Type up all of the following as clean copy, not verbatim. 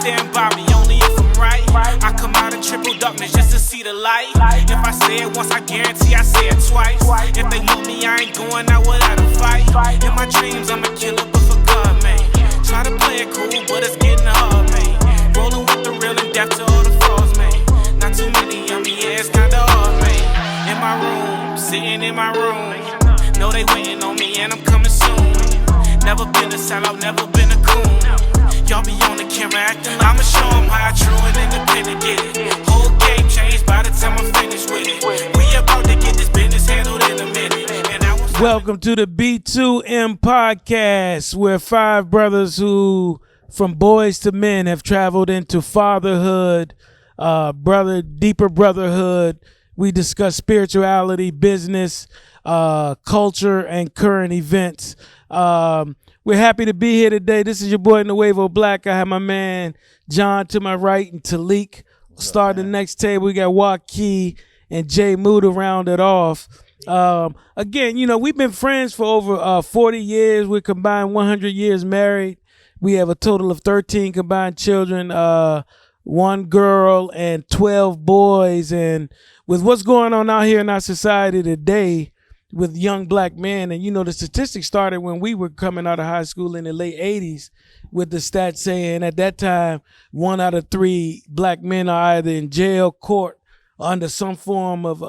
stand by me only if I'm right. I come out in triple darkness just to see the light. If I say it once, I guarantee I say it twice. If they want me, I ain't going out without a fight. In my dreams, I'm a killer, but for God, man. Try to play it cool, but it's getting hard, man. Rolling with the real and death to all the frauds, man. Not too many on me, yeah, it's kinda hard, man. In my room, sitting in my room. Know they waiting on me and I'm coming soon. Never been a sellout, never been a coon. Y'all be on the camera acting like I'ma show them how I true and independent get it. Whole game changed by the time I'm finished with it. We about to get this business handled in a minute. And I was Welcome to the B2M podcast, where five brothers who, from boys to men, have traveled into fatherhood, deeper brotherhood. We discuss spirituality, business, culture, and current events. We're happy to be here today. This is your boy Nuevo Black. I have my man John to my right and Talik. Start the next table. We got Waki and Jay Moo to round it off. Again, you know, we've been friends for over 40 years. We're combined 100 years married. We have a total of 13 combined children, 1 girl and 12 boys. And with what's going on out here in our society today with young black men, and you know, the statistics started when we were coming out of high school in the late 80s with the stats saying at that time 1 out of 3 black men are either in jail, court, under some form of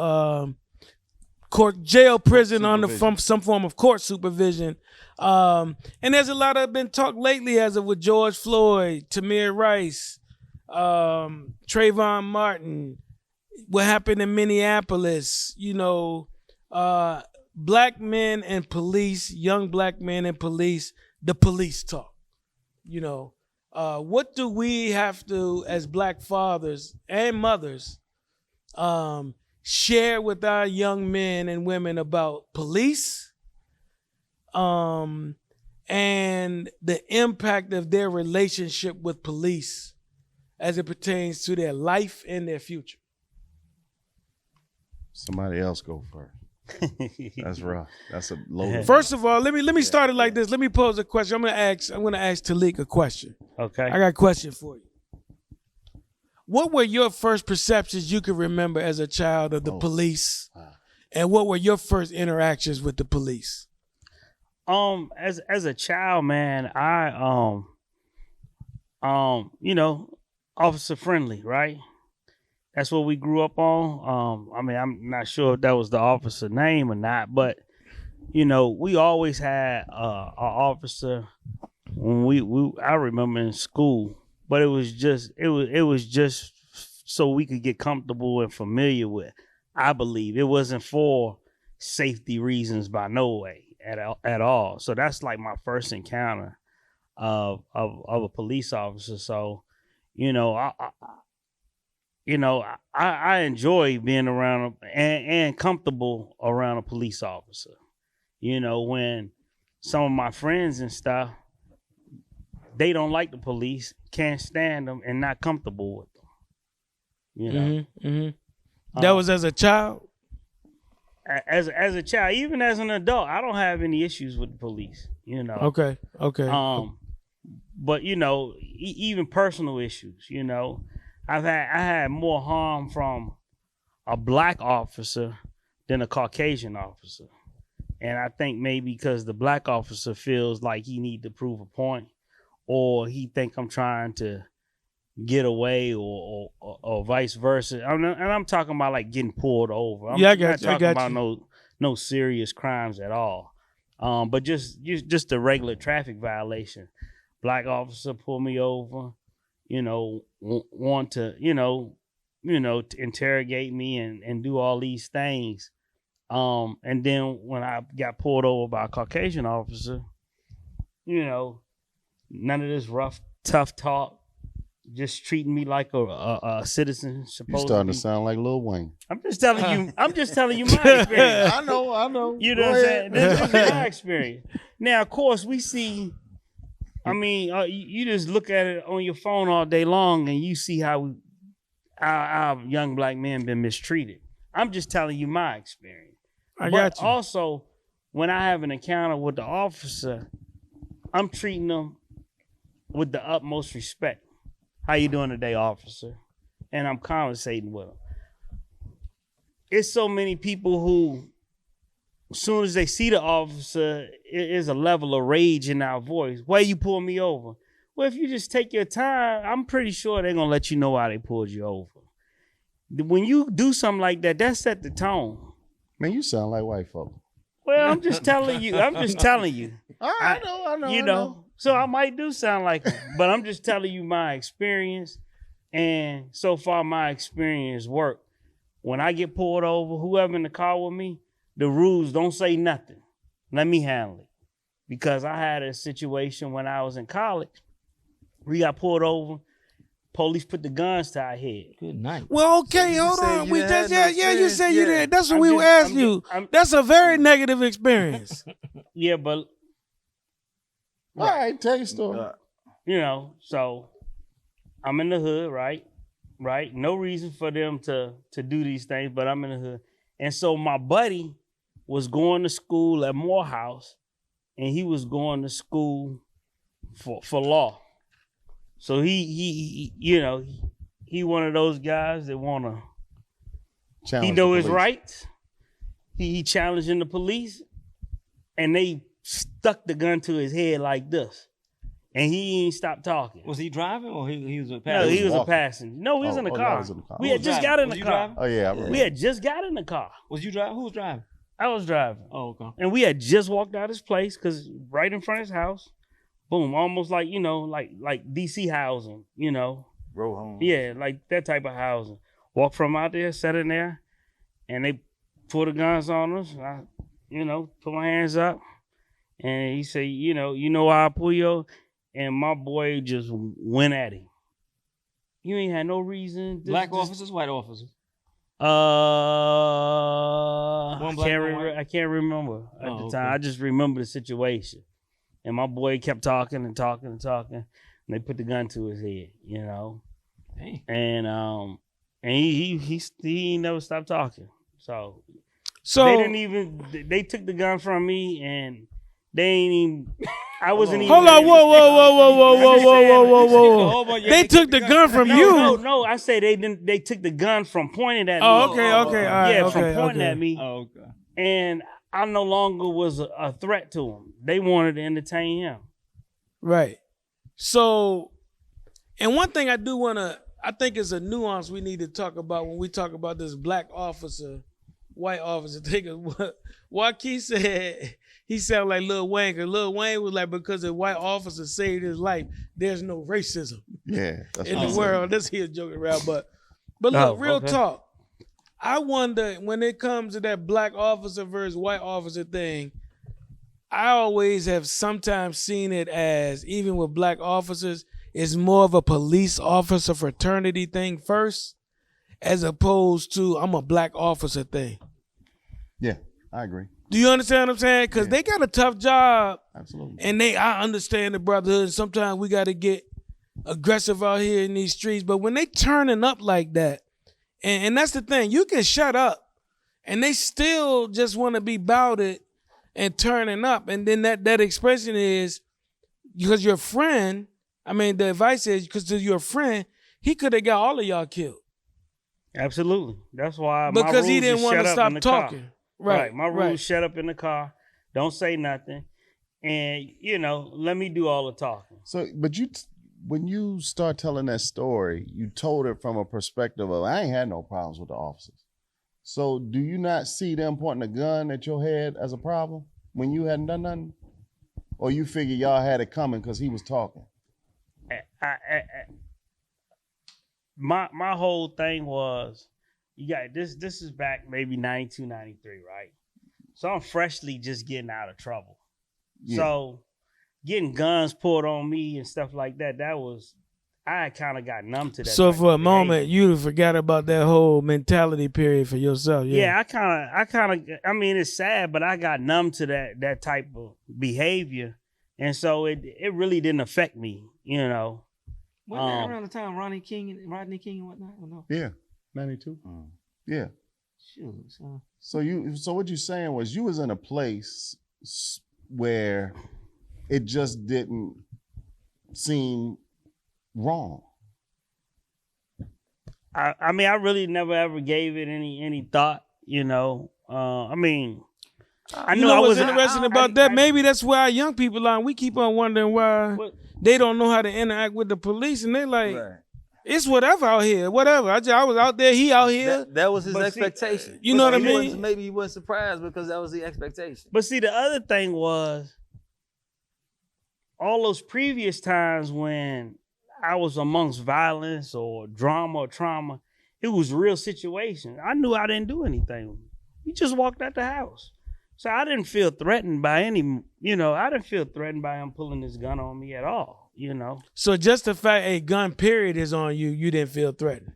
prison, from some form of court supervision. And there's a lot of been talk lately, as of with George Floyd, Tamir Rice, Trayvon Martin, what happened in Minneapolis, you know, black men and police, young black men and police, the police talk. You know, what do we have to, as black fathers and mothers, share with our young men and women about police, and the impact of their relationship with police as it pertains to their life and their future? Somebody else go first. That's rough. That's a low. First of all, let me start it like this. Let me pose a question. I'm gonna ask Talik a question. Okay. I got a question for you. What were your first perceptions you could remember as a child of the police? And what were your first interactions with the police? As a child, man, I you know, officer friendly, right? That's what we grew up on. I mean, I'm not sure if that was the officer name or not, but you know, we always had an officer when I remember in school, but it was just so we could get comfortable and familiar with. I believe it wasn't for safety reasons by no way at all. So that's like my first encounter of a police officer. So, you know, I enjoy being around and comfortable around a police officer. You know, when some of my friends and stuff, they don't like the police, can't stand them, and not comfortable with them. You know, That was as a child. As a child, even as an adult, I don't have any issues with the police. You know. Okay. But you know, even personal issues. You know, I had more harm from a black officer than a Caucasian officer. And I think maybe because the black officer feels like he need to prove a point, or he think I'm trying to get away, or vice versa. I'm talking about like getting pulled over. I'm not talking about no serious crimes at all. But just a regular traffic violation. Black officer pull me over, you know, want to, you know, to interrogate me and do all these things. And then when I got pulled over by a Caucasian officer, you know, none of this rough, tough talk, just treating me like a citizen supposed to be. You're starting to sound like Lil Wayne. I'm just telling you my experience. I know. You know what I'm saying? This is my experience. Now, of course, we see, I mean, you just look at it on your phone all day long and you see how our young black men been mistreated. I'm just telling you my experience. I got you. Also, when I have an encounter with the officer, I'm treating them with the utmost respect. How you doing today, officer? And I'm conversating with him. It's so many people who, as soon as they see the officer, it is a level of rage in our voice. Why you pull me over? Well, if you just take your time, I'm pretty sure they're gonna let you know why they pulled you over. When you do something like that, that set the tone. Man, you sound like white folk. Well, I'm just telling you. I know. You know, so I might do sound like him, but I'm just telling you my experience. And so far, my experience worked. When I get pulled over, whoever in the car with me, the rules don't say nothing. Let me handle it. Because I had a situation when I was in college. We got pulled over. Police put the guns to our head. Good night. Well, okay, So you hold said on. you We had just, no you experience? said you Yeah. did. That's what I'm we just- asked I'm you. just- I'm- That's a very negative experience. Yeah, but, All right, tell your story. you know, so I'm in the hood, right? Right? No reason for them to do these things, but I'm in the hood. And so my buddy was going to school at Morehouse, and he was going to school for law. So he you know, he one of those guys that wanna he Challenge know the his police. rights. He challenging the police, and they stuck the gun to his head like this, and he ain't stopped talking. Was he driving or he was a No, passenger? he was a walking. passenger. No, he was in the y'all car. was in the car. We Who had was just driving? got in Was the you car. driving? Oh yeah, I remember. We had just got in the car. Was you driving? Who was driving? I was driving, Oh, okay. and we had just walked out his place because right in front of his house, boom, almost like like DC housing, Row home. yeah, like that type of housing. Walked from out there, sat in there, and they pulled the guns on us. I, put my hands up, and he said, you know why I pull you? And my boy just went at him. You ain't had no reason. Black officers, white officers. I black, can't one white? I can't remember at Oh, the time. okay. I just remember the situation. And my boy kept talking and talking and talking. And they put the gun to his head, Dang. And he never stopped talking. So So they didn't even they took the gun from me, and they ain't even I wasn't even hold on, whoa. They took the gun from you. No, I say they didn't. They took the gun from pointing at me. Oh, okay, all right, yeah, okay, from pointing okay. at me, Oh, okay. and I no longer was a threat to them. They wanted to entertain him. Right. So, and one thing I think is a nuance we need to talk about when we talk about this black officer, white officer thing. Is what Joaquin said. He sounded like Lil Wayne, because Lil Wayne was like, because the white officer saved his life, there's no racism Yeah, that's in what the I'm world. This here joking around, but look, Oh, real okay. talk. I wonder when it comes to that black officer versus white officer thing. I always have sometimes seen it as, even with black officers, it's more of a police officer fraternity thing first, as opposed to I'm a black officer thing. Yeah, I agree. Do you understand what I'm saying? Because Yeah. they got a tough job, Absolutely. and I understand the brotherhood. And sometimes we got to get aggressive out here in these streets. But when they turning up like that, and that's the thing, you can shut up, and they still just want to be about it and turning up. And then that expression is because your friend. I mean, the advice is because your friend, he could have got all of y'all killed Absolutely. That's why because my rules he didn't is want shut to up stop in the car. talking. Right. My rules right. shut up in the car. Don't say nothing. And, let me do all the talking. So, but when you start telling that story, you told it from a perspective of, I ain't had no problems with the officers. So do you not see them pointing a gun at your head as a problem when you hadn't done nothing? Or you figure y'all had it coming because he was talking? My whole thing was, you got this is back maybe 92, 93, right? So I'm freshly just getting out of trouble. Yeah. So getting guns pulled on me and stuff like that, I kind of got numb to that. So type for a of moment, behavior. you forgot about that whole mentality period for yourself. Yeah, I mean, it's sad, but I got numb to that type of behavior. And so it really didn't affect me, Wasn't that around the time Rodney King and whatnot? Or no? Yeah, 92. Yeah. Shoot, son. So what you saying was you was in a place where it just didn't seem wrong. I mean, I really never ever gave it any thought. You know, I mean, I You knew know I what's wasn't interesting about that? Maybe that's why our young people are. We keep on wondering why What- they don't know how to interact with the police, and they like, Right. it's whatever out here, whatever. I was out there, he out here. That was his But see, expectation. you know what I He mean? wasn't- Maybe he wasn't surprised because that was the expectation. But see, the other thing was all those previous times when I was amongst violence or drama or trauma, it was real situations. I knew I didn't do anything. We just walked out the house. So I didn't feel threatened by I didn't feel threatened by him pulling his gun on me at all, you know. So just the fact a gun period is on you, you didn't feel threatened.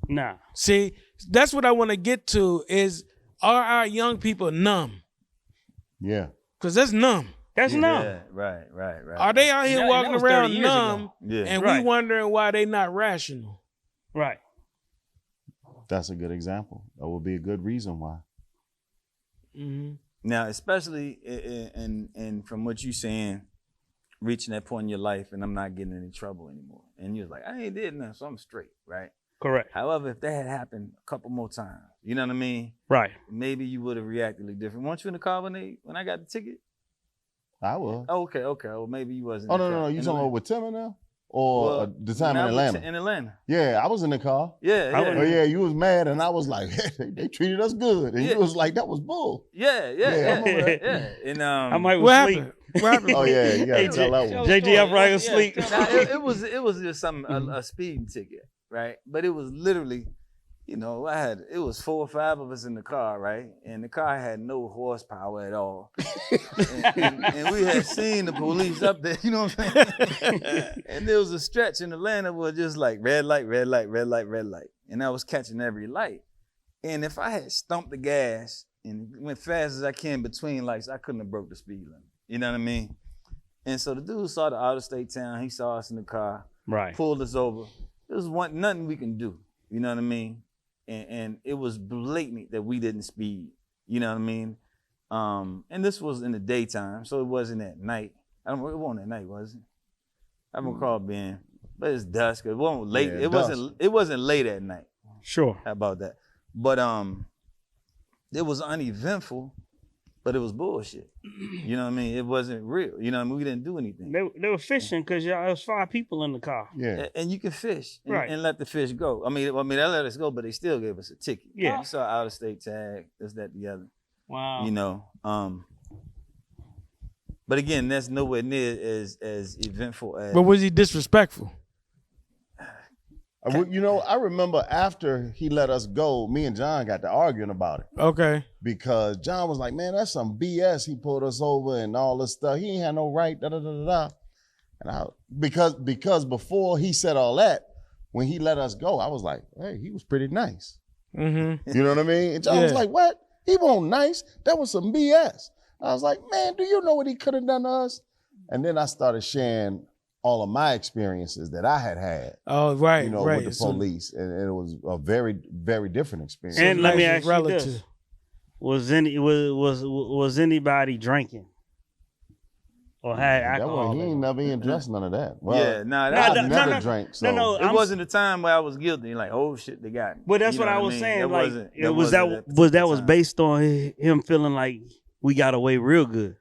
Nah. See, that's what I want to get to is, are our young people numb? Yeah. Because that's numb. That's numb. Yeah, right. Are they out here And that walking was around 30 years ago. numb Yeah. and Right. we wondering why they not rational? Right. That's a good example. That would be a good reason why. Mm-hmm. Now, especially and from what you saying, reaching that point in your life, and I'm not getting in any trouble anymore. And you're like, I ain't did nothing, so I'm straight, right? Correct. However, if that had happened a couple more times, you know what I mean? Right. Maybe you would have reacted a little different. Weren't you in the car when I got the ticket? I was. Oh, okay. Well, maybe you wasn't. Oh, in the no. car. You In talking the- about with Timmy now? Or Well, the time when in I was Atlanta? In Atlanta. Yeah, I was in the car. Yeah. I Oh, yeah, you was mad, and I was like, they treated us good. And Yeah. you was like, that was bull. Yeah. I remember that. Yeah. And I might What was asleep. happened? What happened? Oh, yeah, you got to Hey, tell that one. JG, I'm right asleep. Nah, it was just something a speeding ticket, right? But it was literally, it was 4 or 5 of us in the car, right? And the car had no horsepower at all. and we had seen the police up there, you know what I'm saying? And there was a stretch in Atlanta where just like red light, red light, red light, red light. And I was catching every light. And if I had stumped the gas and went fast as I can between lights, I couldn't have broke the speed limit. You know what I mean? And so the dude saw the out-of-state town. He saw us in the car, Right. pulled us over. There was nothing we can do. You know what I mean? And it was blatant that we didn't speed. You know what I mean? And this was in the daytime, so it wasn't at night. It wasn't at night, was it? I don't recall being, but it's dusk. It wasn't late. Yeah, It wasn't late at night. Sure. How about that? But it was uneventful, but it was bullshit. You know what I mean? It wasn't real. You know what I mean? We didn't do anything. They were fishing because there was 5 people in the car. Yeah. And you can fish Right. and let the fish go. I mean, they let us go, but they still gave us a ticket. Yeah. You saw out of state tag, this, that, the other. Wow. You know. But again, that's nowhere near as eventful as. But was he disrespectful? I remember after he let us go, me and John got to arguing about it Okay. because John was like, man, that's some BS. He pulled us over and all this stuff. He ain't had no right, da-da-da-da-da. And because before he said all that, when he let us go, I was like, hey, he was pretty nice. Mm-hmm. You know what I mean? And John was Yeah. like, what? He wasn't nice. That was some BS. I was like, man, do you know what he could have done to us? And then I started sharing all of my experiences that I had, Oh, right, right. with the So- police. And it was a very, very different experience. And let me nice ask is you relative. this: was anybody drinking or had that alcohol? one, he ain't never even addressed none of that. Well, Yeah, nah, I that- never drank. So. no. It wasn't a time where I was guilty. Like, oh shit, they got me. But that's You know what I I was mean? saying. That Like, wasn't- it that was wasn't that at was the was time. based on him feeling like we got away real good.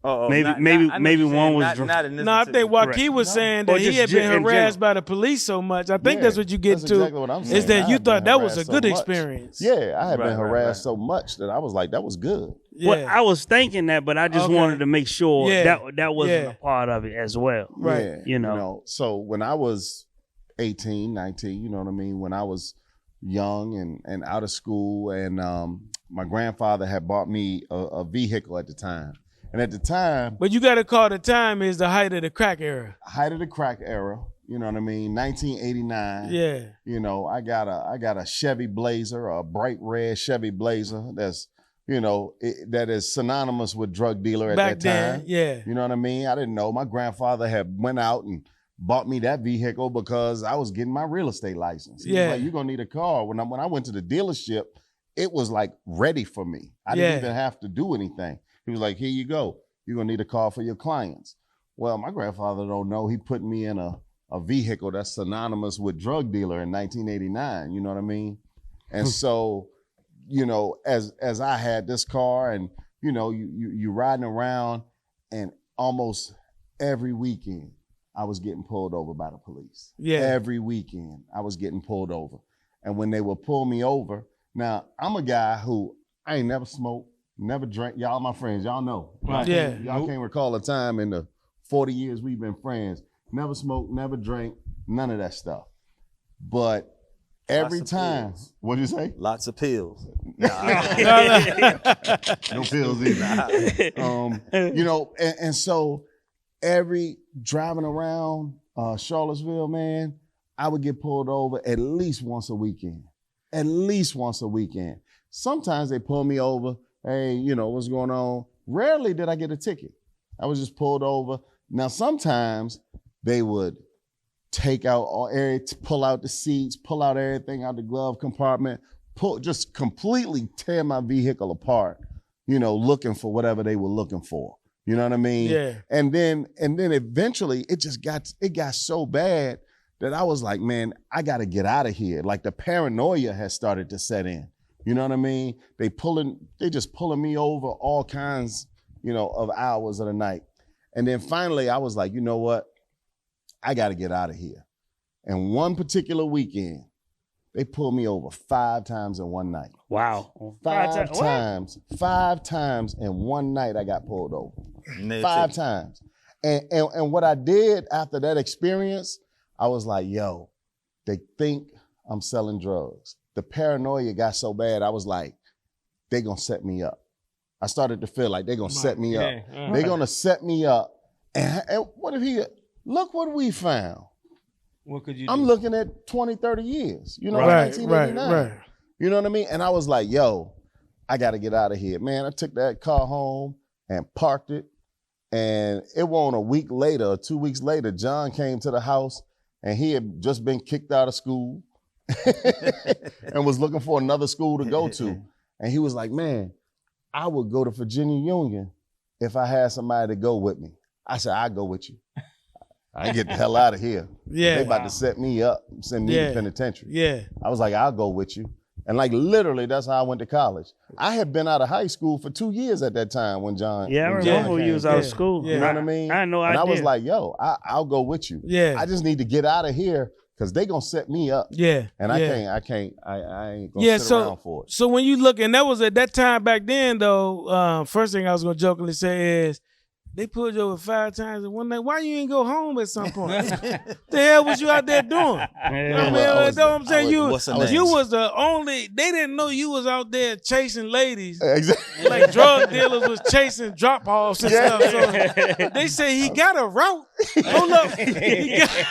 Oh, Maybe- I know maybe what you're one saying. was Not- drunk. not in this No, I think particular- Joaquin was No. saying Or that he just had been in harassed general. by the police so much. I think Yeah, that's what you get that's to. exactly what I'm saying. Is that I you had been thought that was a harassed good so much. experience? Yeah, I had Right, been right, harassed right. so much that I was like, that was good. Yeah. Well, I was thinking that, but I just Okay. wanted to make sure Yeah. that wasn't Yeah. a part of it as well. Right. Yeah, You know. So when I was 18, 19, you know what I mean? When I was young and out of school, and my grandfather had bought me a vehicle at the time. And at the time, But you got to call the time is the height of the crack era. height of the crack era, you know what I mean? 1989. Yeah. You know, I got a Chevy Blazer, a bright red Chevy Blazer that's, that is synonymous with drug dealer at Back that then, time. yeah. You know what I mean? I didn't know. My grandfather had went out and bought me that vehicle because I was getting my real estate license. He was Yeah. like, you're gonna need a car. When I went to the dealership, it was like ready for me. I Yeah. didn't even have to do anything. He was like, here you go. You're gonna need a car for your clients. Well, my grandfather don't know. He put me in a a vehicle that's synonymous with drug dealer in 1989. You know what I mean? And so, you know, as I had this car, and you know, you riding around, and almost every weekend I was getting pulled over by the police. Yeah. Every weekend I was getting pulled over. And when they would pull me over, now I'm a guy who I ain't never smoked, never drank. Y'all my friends, y'all know. Right. Yeah. Y'all can't recall a time in the 40 years we've been friends. Never smoked, never drank, none of that stuff. But every Lots of time, pills. what'd you say? Lots of pills. No pills either. You know, and so every driving around Charlottesville, man, I would get pulled over at least once a weekend. At least once a weekend. Sometimes they pull me over. Hey, you know, what's going on? Rarely did I get a ticket. I was just pulled over. Now, sometimes they would take out pull out the seats, pull out everything out the glove compartment, just completely tear my vehicle apart, you know, looking for whatever they were looking for. You know what I mean? Yeah. And then eventually it got so bad that I was like, man, I got to get out of here. Like the paranoia has started to set in. You know what I mean? They just pulling me over all kinds, you know, of hours of the night. And then finally I was like, you know what? I got to get out of here. And one particular weekend, they pulled me over 5 times in one night. Wow. 5 What? times. 5 times in one night I got pulled over. No 5 ticket. times. And what I did after that experience, I was like, yo, they think I'm selling drugs. The paranoia got so bad, I was like, they gonna set me up. I started to feel like they're gonna set me up. They're gonna set me up. And what if look what we found. What could you I'm do? looking at 20, 30 years. You know, Right, 1989. right. You know what I mean? And I was like, yo, I got to get out of here. Man, I took that car home and parked it. And it wasn't a week later or 2 weeks later, John came to the house and he had just been kicked out of school and was looking for another school to go to. And he was like, man, I would go to Virginia Union if I had somebody to go with me. I said, I'll go with you. I get the hell out of here. Yeah. They about to set me up, send me Yeah. to penitentiary. Yeah. I was like, I'll go with you. And like literally, that's how I went to college. I had been out of high school for 2 years at that time when John. Yeah, I when remember John when you came. was out of Yeah. school. Yeah. You know what I mean? I had no and idea. I was like, yo, I'll go with you. Yeah. I just need to get out of here because they gonna set me up. Yeah. And I yeah. ain't gonna Yeah, sit so around for it. so when you look, and that was at that time back then though, first thing I was gonna jokingly say is they pulled you over 5 times in one night. Why you ain't go home at some point? The hell was you out there doing? I mean, that's what I'm saying. What's her You name? was the only. They didn't know you was out there chasing ladies. Exactly. Like drug dealers was chasing drop offs and stuff. So they say he got a route. Hold up. He got,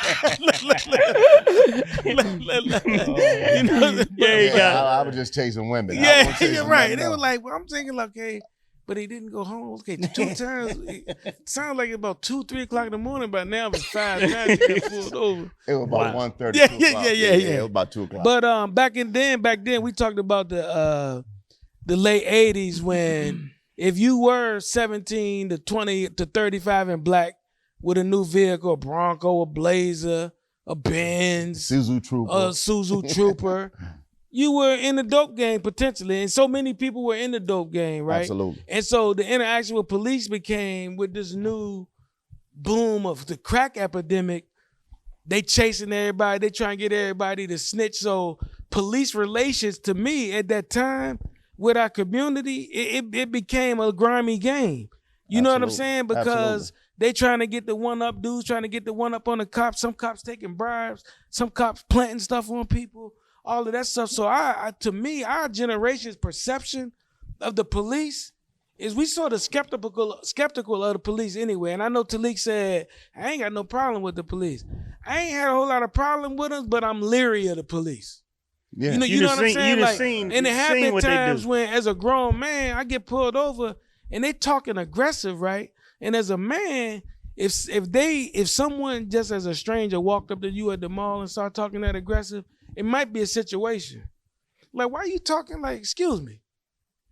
you know, Yeah, he got I was just chasing women. I yeah, wasn't chasing you're right. nothing They were else. like, well, I'm thinking like, okay, but he didn't go home. Okay, 2 times. It sounds like about 2, 3 o'clock in the morning, but now it's 5 times you got pulled over. It was about Wow. 1:30. Yeah, 2 yeah, o'clock. yeah. It was about 2 o'clock. But back then we talked about the late 80s when if you were 17 to 20 to 35 and black with a new vehicle, a Bronco, a Blazer, a Benz, Suzu Trooper. a Suzu Trooper, you were in the dope game potentially. And so many people were in the dope game, right? Absolutely. And so the interaction with police became with this new boom of the crack epidemic. They chasing everybody. They trying to get everybody to snitch. So police relations to me at that time with our community, it became a grimy game. You know what I'm Absolutely. saying? Because they trying to get the one up dudes, trying to get the one up on the cops. Some cops taking bribes. Some cops planting stuff on people. All of that stuff. So to me, our generation's perception of the police is we sort of skeptical of the police anyway. And I know Talik said, I ain't got no problem with the police. I ain't had a whole lot of problem with them, but I'm leery of the police. Yeah. You know, You know done what I'm seen- saying? you done Like, seen- and it you have seen been what they do. times when, as a grown man, I get pulled over and they talking aggressive, right? And as a man, if someone just as a stranger walked up to you at the mall and started talking that aggressive, it might be a situation. Like, why are you talking like, excuse me,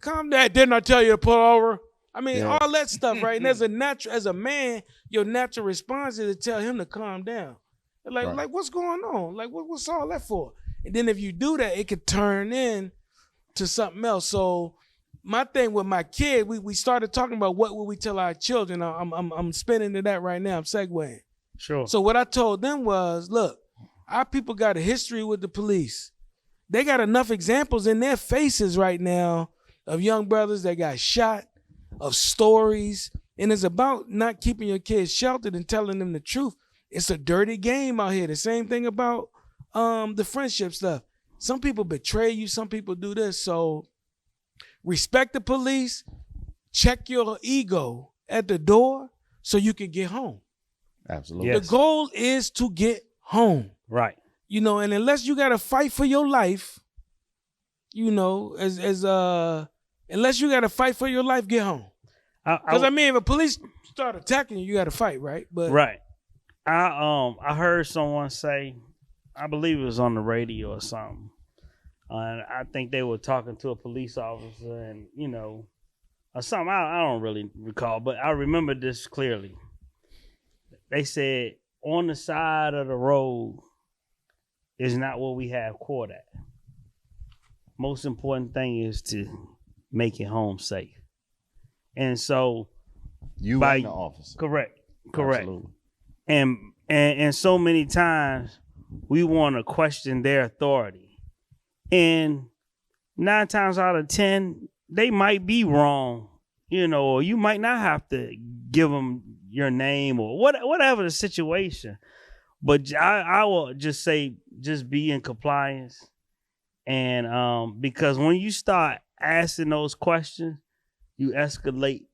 calm down, didn't I tell you to pull over? I mean, Yeah. all that stuff, right? And as a man, your natural response is to tell him to calm down. Like, Right. like what's going on? Like, what's all that for? And then if you do that, it could turn in to something else. So my thing with my kid, we started talking about what would we tell our children. I'm spinning to that right now. I'm segueing. Sure. So what I told them was, look, our people got a history with the police. They got enough examples in their faces right now of young brothers that got shot, of stories. And it's about not keeping your kids sheltered and telling them the truth. It's a dirty game out here. The same thing about the friendship stuff. Some people betray you. Some people do this. So respect the police. Check your ego at the door so you can get home. Absolutely. Yes. The goal is to get home. Right. You know, and unless you got to fight for your life, you know, unless you got to fight for your life, get home. Because I mean, if the police start attacking you, you got to fight, right? But right. I heard someone say, I believe it was on the radio or something, and I think they were talking to a police officer, and you know, or something. I don't really recall, but I remember this clearly. They said, on the side of the road is not what we have court at. Most important thing is to make it home safe. And so You and the officer. Correct. Absolutely. And so many times we want to question their authority. And 9 times out of 10, they might be wrong, you know, or you might not have to give them your name or whatever the situation. But I will just say, just be in compliance. And because when you start asking those questions, you escalate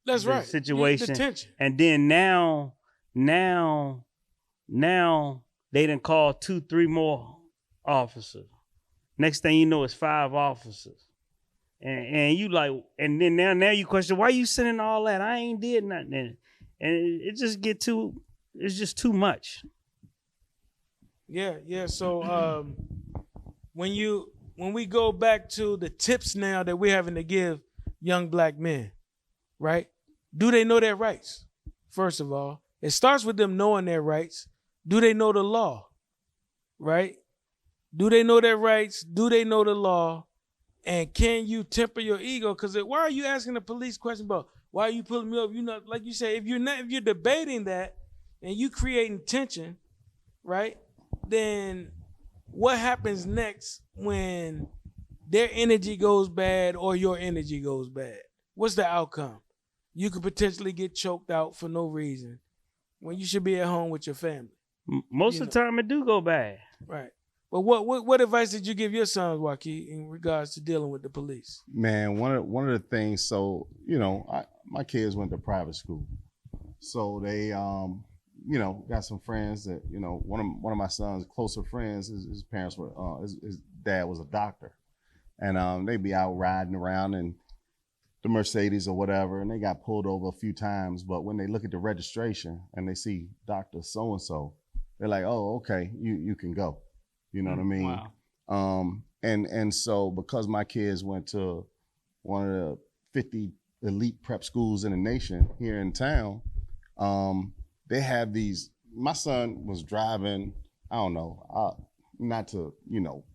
that's the right. situation. The tension. And then now they done call 2-3 more officers. Next thing you know, it's 5 officers. And you like, and then now you question, why you sending all that? I ain't did nothing. And it just it's just too much. Yeah. So when we go back to the tips now that we're having to give young black men, right? Do they know their rights? First of all, it starts with them knowing their rights. Do they know the law? Right? Do they know their rights? Do they know the law? And can you temper your ego? Because why are you asking the police question about why are you pulling me up? You know, like you say, if you're debating that and you creating tension, right? Then what happens next when their energy goes bad or your energy goes bad? What's the outcome? You could potentially get choked out for no reason when you should be at home with your family. Most of the time it do go bad. Right. But what advice did you give your sons, Joaquin, in regards to dealing with the police? Man, one of the things. So you know, my kids went to private school, so they got some friends that one of my son's closer friends. His parents were his dad was a doctor, and they'd be out riding around in the Mercedes or whatever, and they got pulled over a few times. But when they look at the registration and they see Dr. So and so, they're like, oh, okay, you can go. You know what I mean? Wow. And so because my kids went to one of the 50 elite prep schools in the nation here in town, they have these. My son was driving, I don't know, not to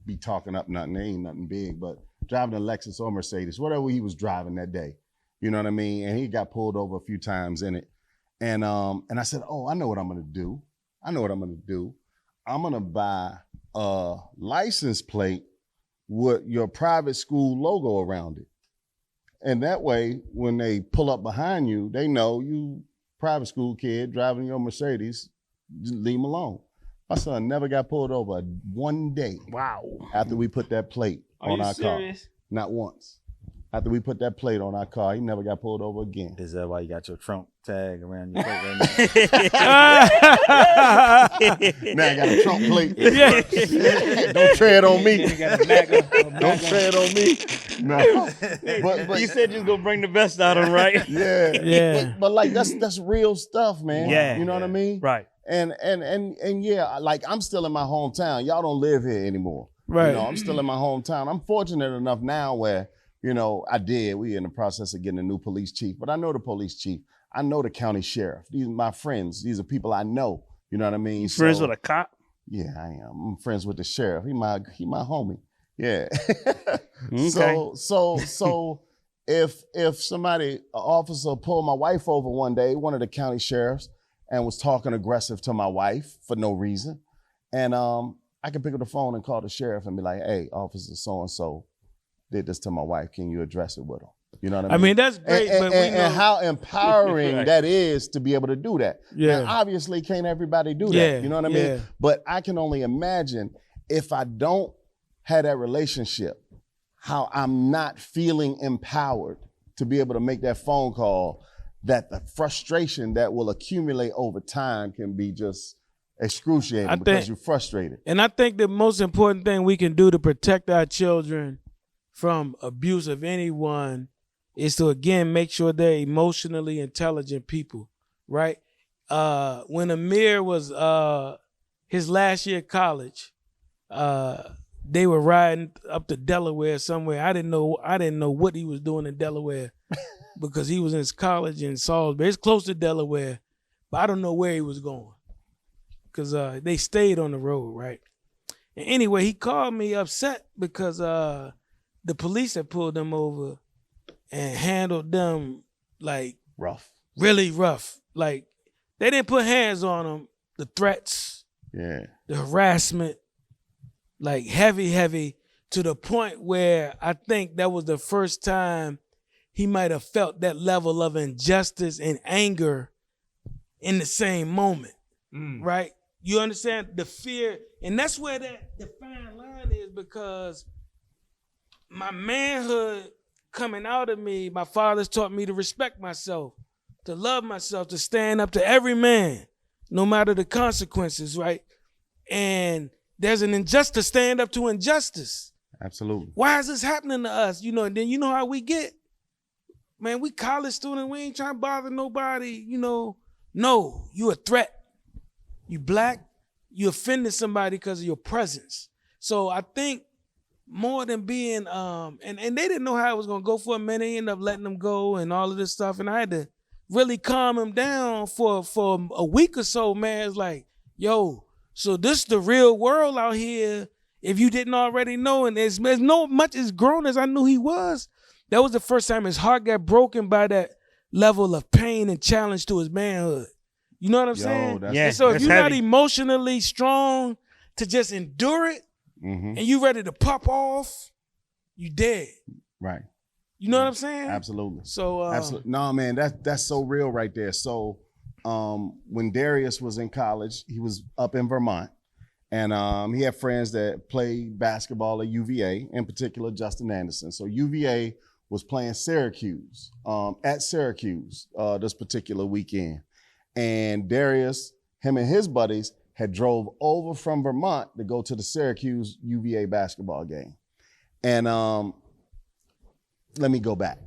be talking up nothing. They ain't nothing big, but driving a Lexus or Mercedes, whatever he was driving that day. You know what I mean? And he got pulled over a few times in it. And I said, oh, I know what I'm gonna do. I'm gonna buy a license plate with your private school logo around it. And that way, when they pull up behind you, they know you private school kid driving your Mercedes, just leave them alone. My son never got pulled over one day. Wow. After we put that plate on our serious? car. Not once. After we put that plate on our car, he never got pulled over again. Is that why you got your Trump tag around your plate right now? Now I got a Trump plate. Yeah. Don't tread on me. You got a MAGA. Don't tread on me. No. But You said you was gonna bring the best out of him, right? yeah. Yeah. But like that's real stuff, man. Yeah. You know what I mean? Right. And yeah, like I'm still in my hometown. Y'all don't live here anymore. Right. I'm still in my hometown. I'm fortunate enough now where, we in the process of getting a new police chief, but I know the police chief. I know the county sheriff. These are my friends. These are people I know You know what I mean? You friends with a cop? Yeah, I am. I'm friends with the sheriff. He my homie. Yeah. Okay. So if somebody, an officer pulled my wife over one day, one of the county sheriffs, and was talking aggressive to my wife for no reason, and I can pick up the phone and call the sheriff and be like, "Hey, officer so and so did this to my wife. Can you address it with him?" You know what I mean? I mean, that's great, but we know and how empowering Right. that is to be able to do that. Yeah. And obviously, can't everybody do that? Yeah, You know what I mean? yeah. But I can only imagine if I don't have that relationship, how I'm not feeling empowered to be able to make that phone call, that the frustration that will accumulate over time can be just excruciating because think- you're frustrated. And I think the most important thing we can do to protect our children from abuse of anyone is to, again, make sure they're emotionally intelligent people, right? When Amir was his last year of college, they were riding up to Delaware somewhere. I didn't know what he was doing in Delaware because he was in his college in Salisbury. It's close to Delaware, but I don't know where he was going because they stayed on the road, right? And anyway, he called me upset because the police had pulled them over and handled them like Rough. really rough. Like they didn't put hands on them. The threats, Yeah. the harassment, like heavy, to the point where I think that was the first time he might have felt that level of injustice and anger in the same moment, right? You understand the fear, and that's where the fine line is, because my manhood coming out of me, my father's taught me to respect myself, to love myself, to stand up to every man, no matter the consequences, right? And there's an injustice, stand up to injustice. Absolutely. Why is this happening to us? You know, and then you know how we get. Man, we college students, we ain't trying to bother nobody, you know. No, you a threat. You black, you offended somebody because of your presence. So I think more than being, and they didn't know how it was gonna go for a minute. They ended up letting them go and all of this stuff. And I had to really calm him down for a week or so, man. It's like, yo, so this is the real world out here. If you didn't already know, and as no much as grown as I knew he was, that was the first time his heart got broken by that level of pain and challenge to his manhood. You know what I'm saying? that's- Yeah. And so if that's you're not heavy. emotionally strong to just endure it, Mhm. and you ready to pop off, you dead. Right. You know what I'm saying? Absolutely. So Absolutely. No, man, that's so real right there. So when Darius was in college, he was up in Vermont, and he had friends that played basketball at UVA, in particular Justin Anderson. So UVA was playing Syracuse at Syracuse this particular weekend. And Darius, him and his buddies had drove over from Vermont to go to the Syracuse UVA basketball game. And let me go back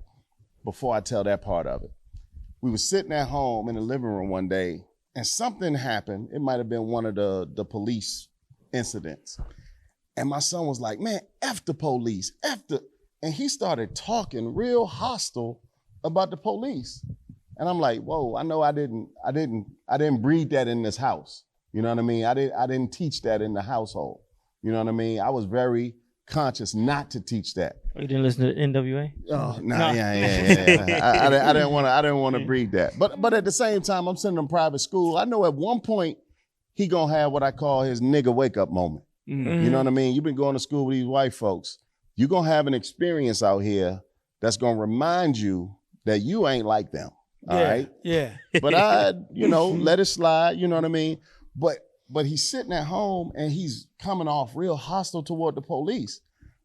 before I tell that part of it. We were sitting at home in the living room one day, and something happened. It might have been one of the police incidents. And my son was like, man, F the police, F the, and he started talking real hostile about the police. And I'm like, whoa, I know I didn't breed that in this house. You know what I mean? I didn't teach that in the household. You know what I mean? I was very conscious not to teach that. Oh, you didn't listen to NWA? Oh, yeah. I didn't want to breed that. But at the same time, I'm sending him private school. I know at one point he gonna have what I call his nigga wake up moment. mhm. You know what I mean? You've been going to school with these white folks. You're gonna have an experience out here that's gonna remind you that you ain't like them. All yeah, right. yeah. But I, let it slide. You know what I mean? But he's sitting at home and he's coming off real hostile toward the police.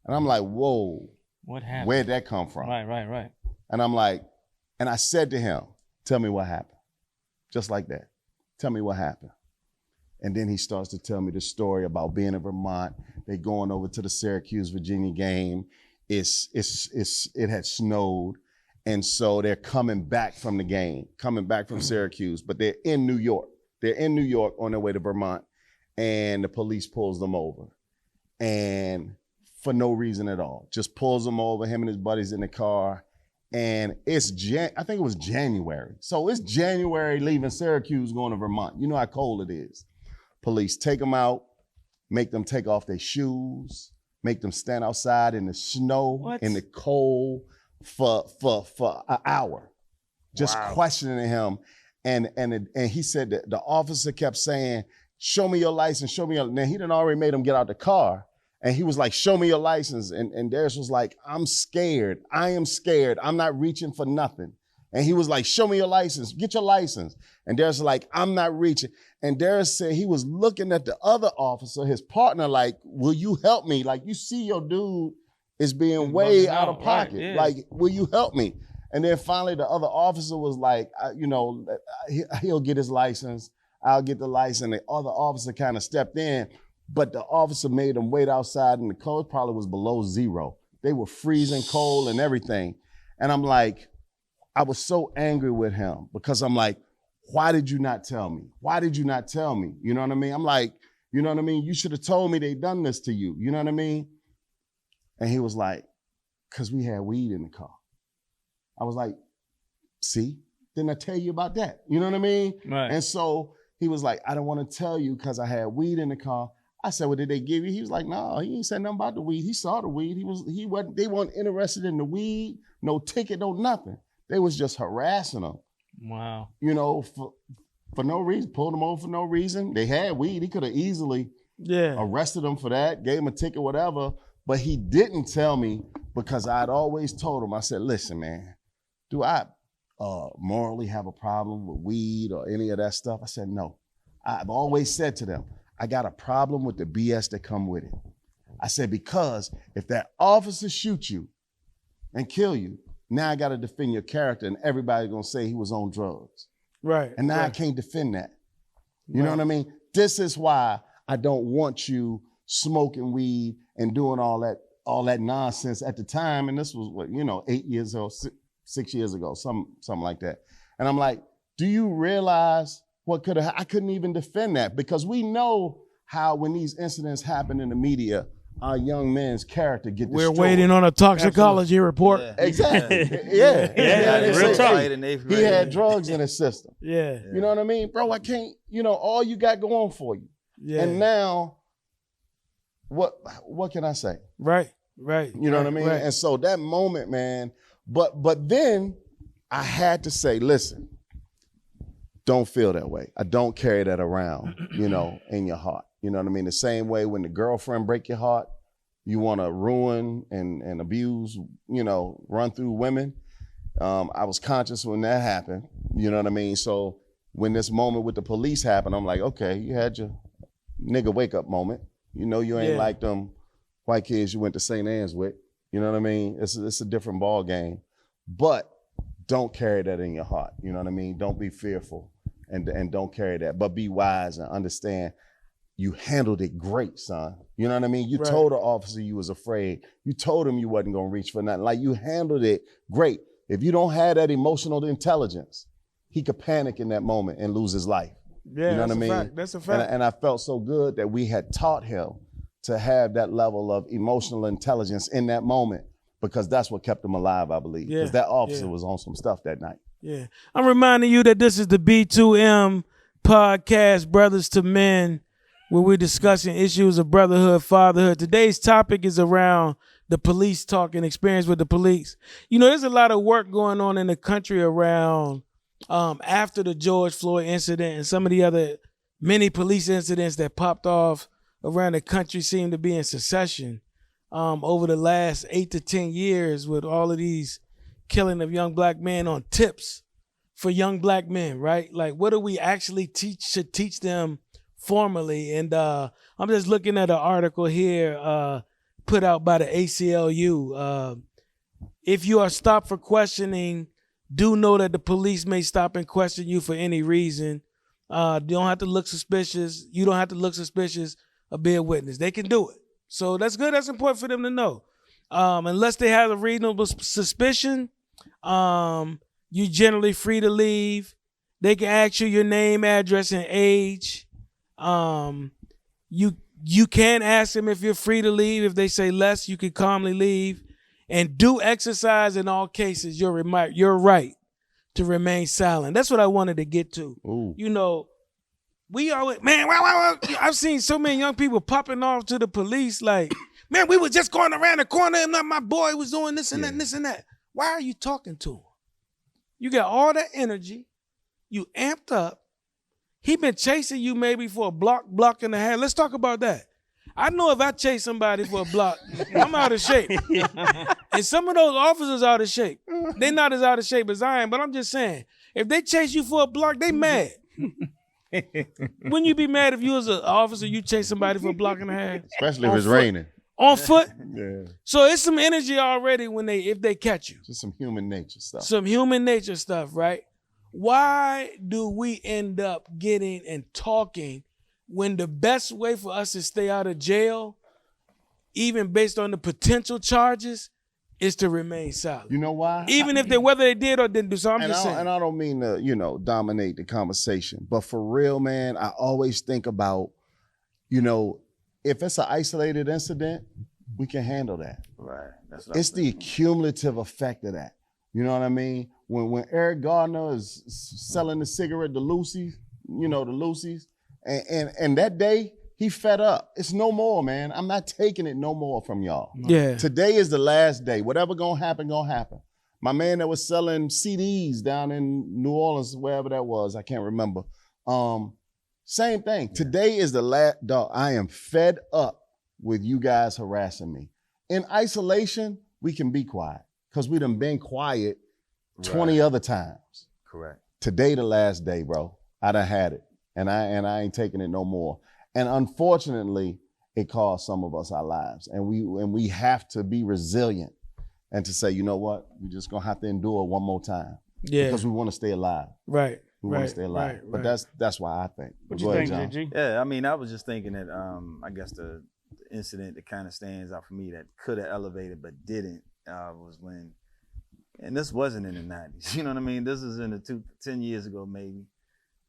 And I'm like, whoa, What happened? where'd that come from? Right. And I'm like, and I said to him, tell me what happened. Just like that. Tell me what happened. And then he starts to tell me the story about being in Vermont. They going over to the Syracuse, Virginia game. It had snowed. And so they're coming back from the game, coming back from Syracuse, but they're in New York. They're in New York on their way to Vermont, and the police pulls them over. And for no reason at all, just pulls them over, him and his buddies in the car, and it's I think it was January. So it's January leaving Syracuse going to Vermont. You know how cold it is. Police take them out, make them take off their shoes, make them stand outside in the snow, in the cold for an hour, just questioning him. And he said that the officer kept saying, show me your license, show me your, now he done already made him get out the car. And he was like, show me your license. And Darius was like, I'm scared. I am scared. I'm not reaching for nothing. And he was like, show me your license. Get your license. And Darius was like, I'm not reaching. And Darius said he was looking at the other officer, his partner, like, will you help me? Like, you see your dude is being way out of pocket. Right, yeah. Like, will you help me? And then finally the other officer was like, he'll get his license. I'll get the license. The other officer kind of stepped in, but the officer made them wait outside and the cold probably was below zero. They were freezing cold and everything. And I'm like, I was so angry with him because I'm like, why did you not tell me? Why did you not tell me? You know what I mean? I'm like, you know what I mean? You should have told me they done this to you. You know what I mean? And he was like, because we had weed in the car. I was like, see, didn't I tell you about that? You know what I mean? Right. And so he was like, I don't want to tell you because I had weed in the car. I said, well, did they give you? He was like, no, he ain't said nothing about the weed. He saw the weed. They weren't interested in the weed, no ticket, no nothing. They was just harassing him. Wow. You know, for no reason, pulled him over for no reason. They had weed. He could have easily arrested him for that, gave him a ticket, whatever. But he didn't tell me because I'd always told him, I said, listen, man, do I morally have a problem with weed or any of that stuff? I said, no. I've always said to them, I got a problem with the BS that come with it. I said, because if that officer shoots you and kill you, now I got to defend your character and everybody's going to say he was on drugs. Right. And now I can't defend that. You know what I mean? This is why I don't want you smoking weed and doing all that nonsense at the time. And this was 8 years ago, 6 years ago, something like that. And I'm like, do you realize what could have, I couldn't even defend that because we know how when these incidents happen in the media, our young men's character get destroyed. We're waiting on a toxicology report. Yeah. Exactly. Yeah. Real talk. He had drugs in his system. Yeah. You know what I mean? Bro, I can't, all you got going for you. Yeah. And now, what can I say? Right. You know what I mean? Right. And so that moment, man, but then I had to say, listen, don't feel that way. I don't carry that around, in your heart. You know what I mean? The same way when the girlfriend break your heart, you want to ruin and abuse, run through women. I was conscious when that happened. You know what I mean? So when this moment with the police happened, I'm like, okay, you had your nigga wake up moment. You ain't like them white kids you went to St. Anne's with. You know what I mean? It's a different ball game. But don't carry that in your heart. You know what I mean? Don't be fearful and don't carry that. But be wise and understand you handled it great, son. You know what I mean? You told the officer you was afraid. You told him you wasn't gonna reach for nothing. Like, you handled it great. If you don't have that emotional intelligence, he could panic in that moment and lose his life. Yeah, you know that's what I mean? a fact. That's a fact. And I felt so good that we had taught him to have that level of emotional intelligence in that moment because that's what kept him alive, I believe. Because that officer was on some stuff that night. Yeah. I'm reminding you that this is the B2M podcast, Brothers to Men, where we're discussing issues of brotherhood, fatherhood. Today's topic is around the police talk and experience with the police. There's a lot of work going on in the country around after the George Floyd incident and some of the other many police incidents that popped off around the country seem to be in succession over the last 8 to 10 years with all of these killing of young black men on tips for young black men, right? Like, what do we actually should teach them formally? And I'm just looking at an article here put out by the ACLU. If you are stopped for questioning, do know that the police may stop and question you for any reason. You don't have to look suspicious. You don't have to look suspicious or be a witness. They can do it. So that's good. That's important for them to know. Unless they have a reasonable suspicion, you're generally free to leave. They can ask you your name, address, and age. You can ask them if you're free to leave. If they say less, you can calmly leave. and do exercise in all cases, you're right to remain silent. That's what I wanted to get to. Ooh. You know, we always, man, I've seen so many young people popping off to the police like, man, we were just going around the corner and my boy was doing this and that and this and that. Why are you talking to him? You got all that energy. You amped up. He been chasing you maybe for a block and a half. Let's talk about that. I know if I chase somebody for a block, I'm out of shape. And some of those officers are out of shape. They're not as out of shape as I am, but I'm just saying, if they chase you for a block, they mad. Wouldn't you be mad if you was an officer, you chase somebody for a block and a half? Especially if it's raining. On foot? Yeah. So it's some energy already if they catch you. Just some human nature stuff. Some human nature stuff, right? Why do we end up getting and talking when the best way for us to stay out of jail, even based on the potential charges, is to remain silent? You know why? Even if whether they did or didn't do so, I'm just saying. And I don't mean to, dominate the conversation, but for real, man, I always think about, if it's an isolated incident, we can handle that. Right. That's It's the cumulative effect of that. You know what I mean? When Eric Gardner is selling the cigarette, the Lucy's, and that day he fed up. It's no more, man. I'm not taking it no more from y'all. Yeah. Today is the last day. Whatever gonna happen, gonna happen. My man that was selling CDs down in New Orleans, wherever that was, I can't remember. Same thing. Today is the last, dog. I am fed up with you guys harassing me. In isolation, we can be quiet because we done been quiet 20 other times. Correct. Today, the last day, bro. I done had it, and I ain't taking it no more. And unfortunately, it cost some of us our lives, and we have to be resilient and to say, you know what, we just gonna have to endure one more time. Yeah. Because we want to stay alive. Right. We want to stay alive. But that's why I think. What Go you ahead, think, John. JG? Yeah, I mean, I was just thinking that I guess the incident that kind of stands out for me that could have elevated but didn't was when, and this wasn't in the 90s, you know what I mean? This is in the 10 years ago maybe.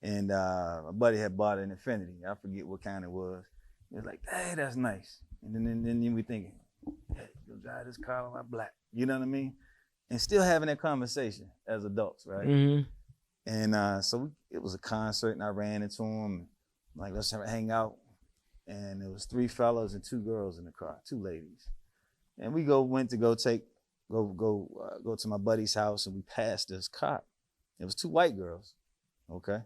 And my buddy had bought an Infinity. I forget what kind it was. He was like, hey, that's nice. And then we thinking, hey, you'll drive this car while I'm black. You know what I mean? And still having that conversation as adults, right? Mm-hmm. And so it was a concert, and I ran into him, like, let's hang out. And there was 3 fellas and 2 girls in the car, 2 ladies. And we went to go to my buddy's house, and we passed this cop. It was 2 white girls, okay?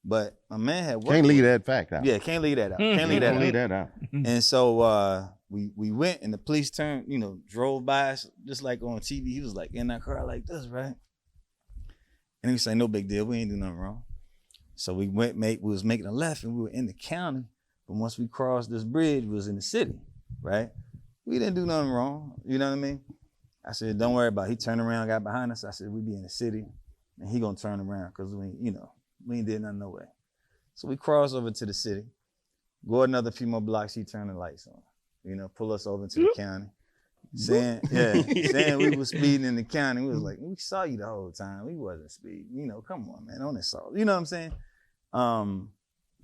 But my man had worked. Can't leave that fact out. Yeah, can't leave that out. Can't leave that Can't out. leave that out. And so we went, and the police drove by us just like on TV. He was like in that car like this, right? And he was saying, no big deal, we ain't do nothing wrong. So we was making a left, and we were in the county. But once we crossed this bridge, we was in the city, right? We didn't do nothing wrong, you know what I mean? I said, don't worry about it. He turned around, got behind us. I said, we be in the city, and he gonna turn around, because we ain't did nothing no way. So we crossed over to the city, go another few more blocks, he turned the lights on, pull us over to the county. Saying we was speeding in the county. We was like, we saw you the whole time. We wasn't speeding. Come on, man, don't insult. You know what I'm saying?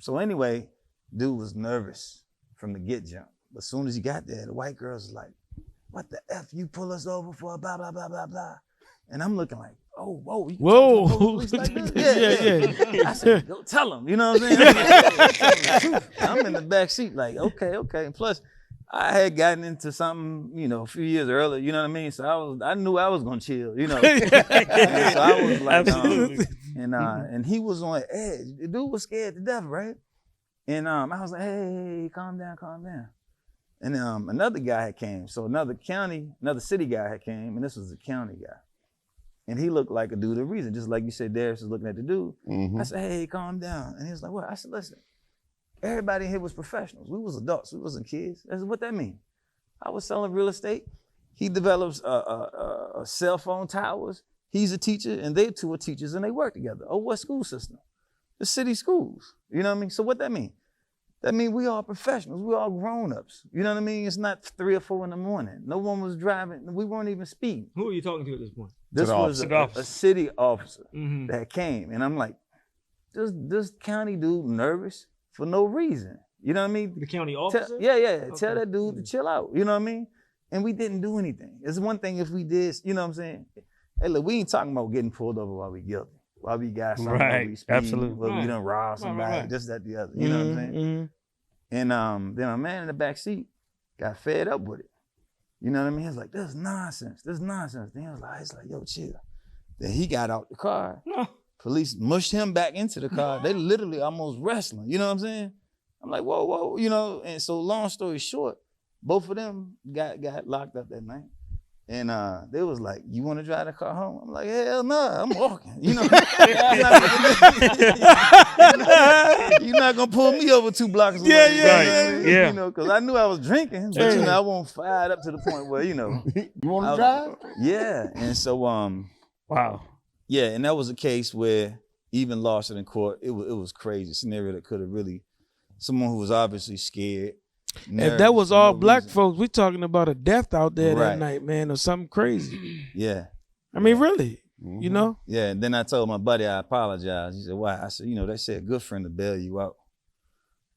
So anyway, dude was nervous from the get-jump. But as soon as he got there, the white girls was like, what the F you pull us over for, blah, blah, blah, blah, blah. And I'm looking like, oh, whoa. You Whoa. Like that? Yeah. I said, go tell him, you know what I'm saying? I'm in the back seat like, okay. And plus, I had gotten into something, a few years earlier, you know what I mean? So I knew I was gonna chill, And so I was like, and he was on edge. The dude was scared to death, right? And I was like, hey, calm down. And another guy had came. So another city guy had came, and this was a county guy. And he looked like a dude of reason, just like you said, Darius was looking at the dude. Mm-hmm. I said, hey, calm down. And he was like, what? I said, listen. Everybody here was professionals. We was adults. We wasn't kids. That's what that means. I was selling real estate. He develops cell phone towers. He's a teacher, and they 2 are teachers, and they work together. Oh, what school system? The city schools. You know what I mean? So what that mean? That mean we all professionals. We all grown-ups. You know what I mean? It's not 3 or 4 in the morning. No one was driving. We weren't even speeding. Who are you talking to at this point? This was a city officer Mm-hmm. that came, and I'm like, this county dude nervous for no reason. You know what I mean? The county officer? Tell that dude to chill out. You know what I mean? And we didn't do anything. It's one thing if we did, you know what I'm saying? Hey, look, we ain't talking about getting pulled over while we guilty. While we got something, while Right, we speed, absolutely. while we done robbed somebody, right. this, that, the other. You know what I'm saying? Mhm. And then a man in the back seat got fed up with it. You know what I mean? He was like, this is nonsense. This is nonsense. Then he's like, yo, chill. Then he got out the car. No. Police mushed him back into the car. They literally almost wrestling. You know what I'm saying? I'm like, whoa, you know. And so long story short, both of them got locked up that night. And they was like, you want to drive the car home? I'm like, hell no, I'm walking. You know, you're not gonna pull me over 2 blocks away. Yeah, you know yeah, what I yeah, mean? yeah. You know, because I knew I was drinking, but you know, I won't fired up to the point where, you know. You want I- to drive? Yeah, and so Wow. yeah, and that was a case where even lost it in court. It was crazy scenario that could have really someone who was obviously scared. If that was all black folks. folks, we talking about a death out there that Right. night, man, or something crazy. Yeah. I mean, really, Mm-hmm. you know? Yeah, and then I told my buddy I apologized. He said, why? I said, you know, they said a good friend to bail you out.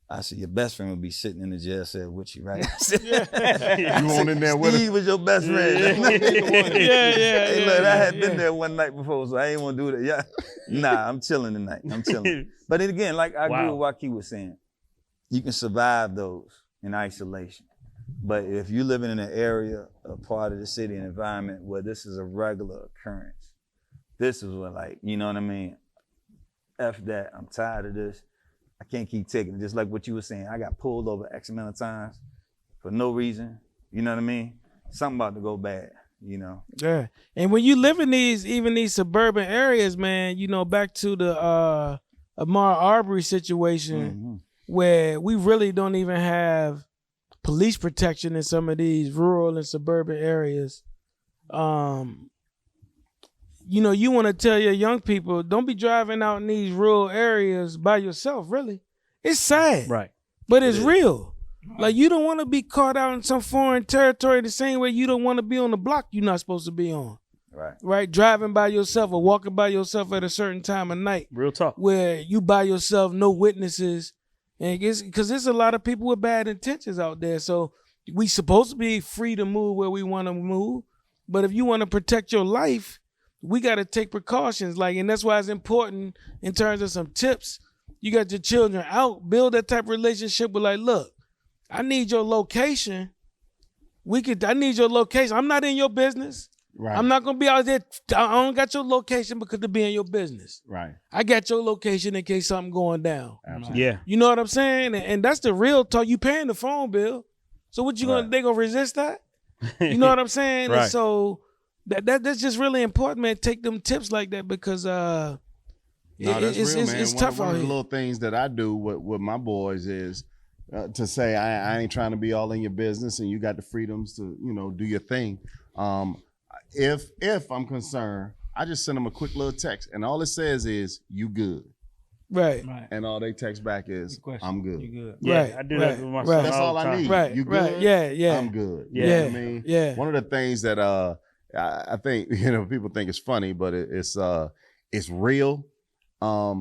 I said, your best friend would be sitting in the jail cell with you, right? I said, You want in there with Steve was your best friend. yeah. Hey, look, I had been there one night before, so I ain't want to do that. Yeah. Nah, I'm chilling tonight. I'm chilling. But then again, like I agree Wow. with what Key was saying, you can survive those in isolation. But if you're living in an area, a part of the city, an environment where this is a regular occurrence, this is what, like, you know what I mean? F that, I'm tired of this. I can't keep taking it. Just like what you were saying, I got pulled over X amount of times for no reason. You know what I mean? Something about to go bad, you know? Yeah. And when you live in these suburban areas, man, you know, back to the Ahmaud Arbery situation Mm-hmm. where we really don't even have police protection in some of these rural and suburban areas. You know, you want to tell your young people, don't be driving out in these rural areas by yourself, really. It's sad. Right. But it's real. Like, you don't want to be caught out in some foreign territory the same way you don't want to be on the block you're not supposed to be on. Right. Right? Driving by yourself or walking by yourself at a certain time of night Real talk. where you by yourself, no witnesses. And because there's a lot of people with bad intentions out there. So we supposed to be free to move where we want to move. But if you want to protect your life, we got to take precautions. Like, and that's why it's important in terms of some tips. You got your children out, build that type of relationship with, like, look, I need your location. I need your location. I'm not in your business. Right. I'm not gonna be out there. I don't got your location because to be in your business. Right. I got your location in case something going down. Absolutely. Yeah. You know what I'm saying? And that's the real talk. You paying the phone bill. So what you gonna? Right. They gonna resist that? You know what I'm saying? Right. And so that's just really important, man. Take them tips like that because No, that's real, man. it's one, tough one out of the here. little things that I do with my boys is to say I ain't trying to be all in your business, and you got the freedoms to do your thing. If I'm concerned, I just send them a quick little text, and all it says is "you good," Right. Right. and all they text back is Good question. "I'm good." You good? Yeah, Right, I do that right, with my right. son That's all the I time. need. Right. You Right. good? Yeah. Yeah. I'm good. Yeah. You know Yeah. what I mean? Yeah. One of the things that I think people think it's funny, but it's real. I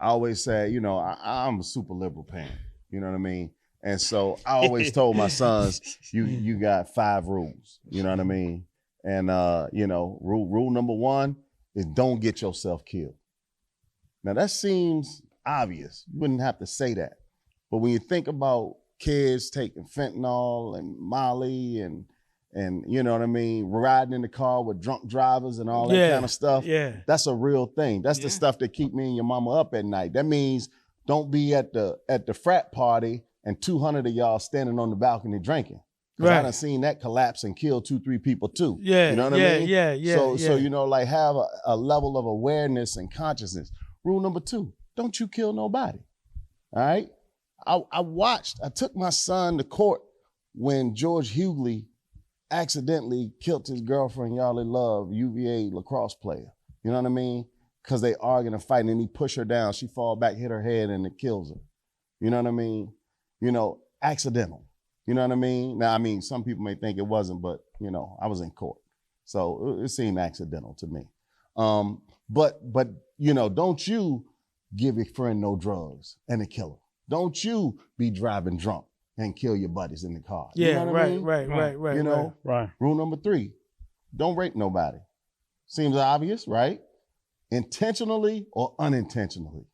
always say, I'm a super liberal parent. You know what I mean? And so I always told my sons, you got 5 rules. You know what I mean? And rule number 1 is don't get yourself killed. Now that seems obvious. You wouldn't have to say that. But when you think about kids taking fentanyl and Molly and you know what I mean, riding in the car with drunk drivers and all that Yeah. kind of stuff, Yeah. that's a real thing. That's the stuff that keep me and your mama up at night. That means don't be at the frat party and 200 of y'all standing on the balcony drinking. 'Cause I Right. done seen that collapse and kill 2-3 people too. Yeah. You know what yeah, I mean? Yeah. Yeah. So yeah. like have a level of awareness and consciousness. Rule number 2, don't you kill nobody. All right? I took my son to court when George Hughley accidentally killed his girlfriend, Yarley Love, UVA lacrosse player. You know what I mean? Because they arguing and fighting, and he pushed her down. She fall back, hit her head, and it kills her. You know what I mean? Accidental. You know what I mean? Now, some people may think it wasn't, but, I was in court. So it seemed accidental to me. But don't you give your friend no drugs and a killer. Don't you be driving drunk and kill your buddies in the car. Yeah, You know what I mean? right. You know, Right. rule number 3, don't rape nobody. Seems obvious, right? Intentionally or unintentionally.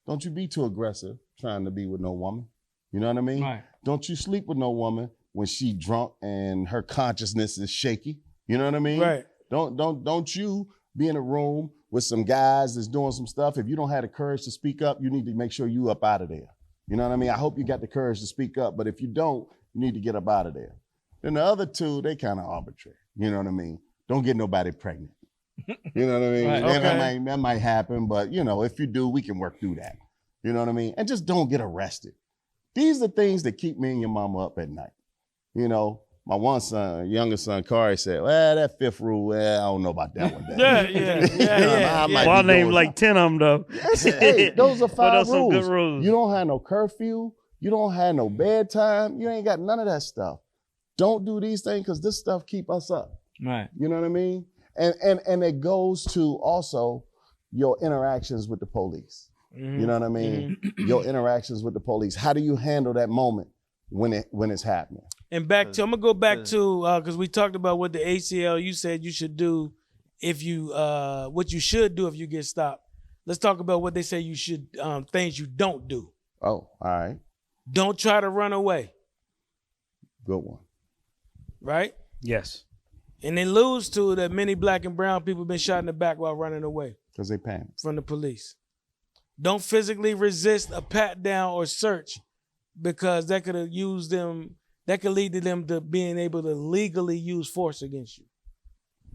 Don't you be too aggressive trying to be with no woman. You know what I mean? Right. Don't you sleep with no woman when she drunk and her consciousness is shaky. You know what I mean? Right. Don't you be in a room with some guys that's doing some stuff. If you don't have the courage to speak up, you need to make sure you up out of there. You know what I mean? I hope you got the courage to speak up, but if you don't, you need to get up out of there. Then the other 2, they kind of arbitrary. You know what I mean? Don't get nobody pregnant. You know what I mean? Right. And that might happen, but you know, if you do, we can work through that. You know what I mean? And just don't get arrested. These are things that keep me and your mama up at night. You know, my one son, youngest son, Kari, said, well, that 5th rule, well, I don't know about that one. Daddy." Yeah. I might Well, I be named doing like 10 of them though. Hey, those are 5 those some rules. good rules. You don't have no curfew. You don't have no bedtime. You ain't got none of that stuff. Don't do these things because this stuff keep us up. Right. You know what I mean? And it goes to also your interactions with the police. You know what I mean? Your interactions with the police. How do you handle that moment when it's happening? And back to, I'm gonna go back to because we talked about what the ACLU said you should do if you what you should do if you get stopped. Let's talk about what they say you should things you don't do. Oh, all right. Don't try to run away, Good one. right? Yes. And they lose to that many black and brown people been shot in the back while running away Because they panic. from the police. Don't physically resist a pat down or search because that could lead to them to being able to legally use force against you.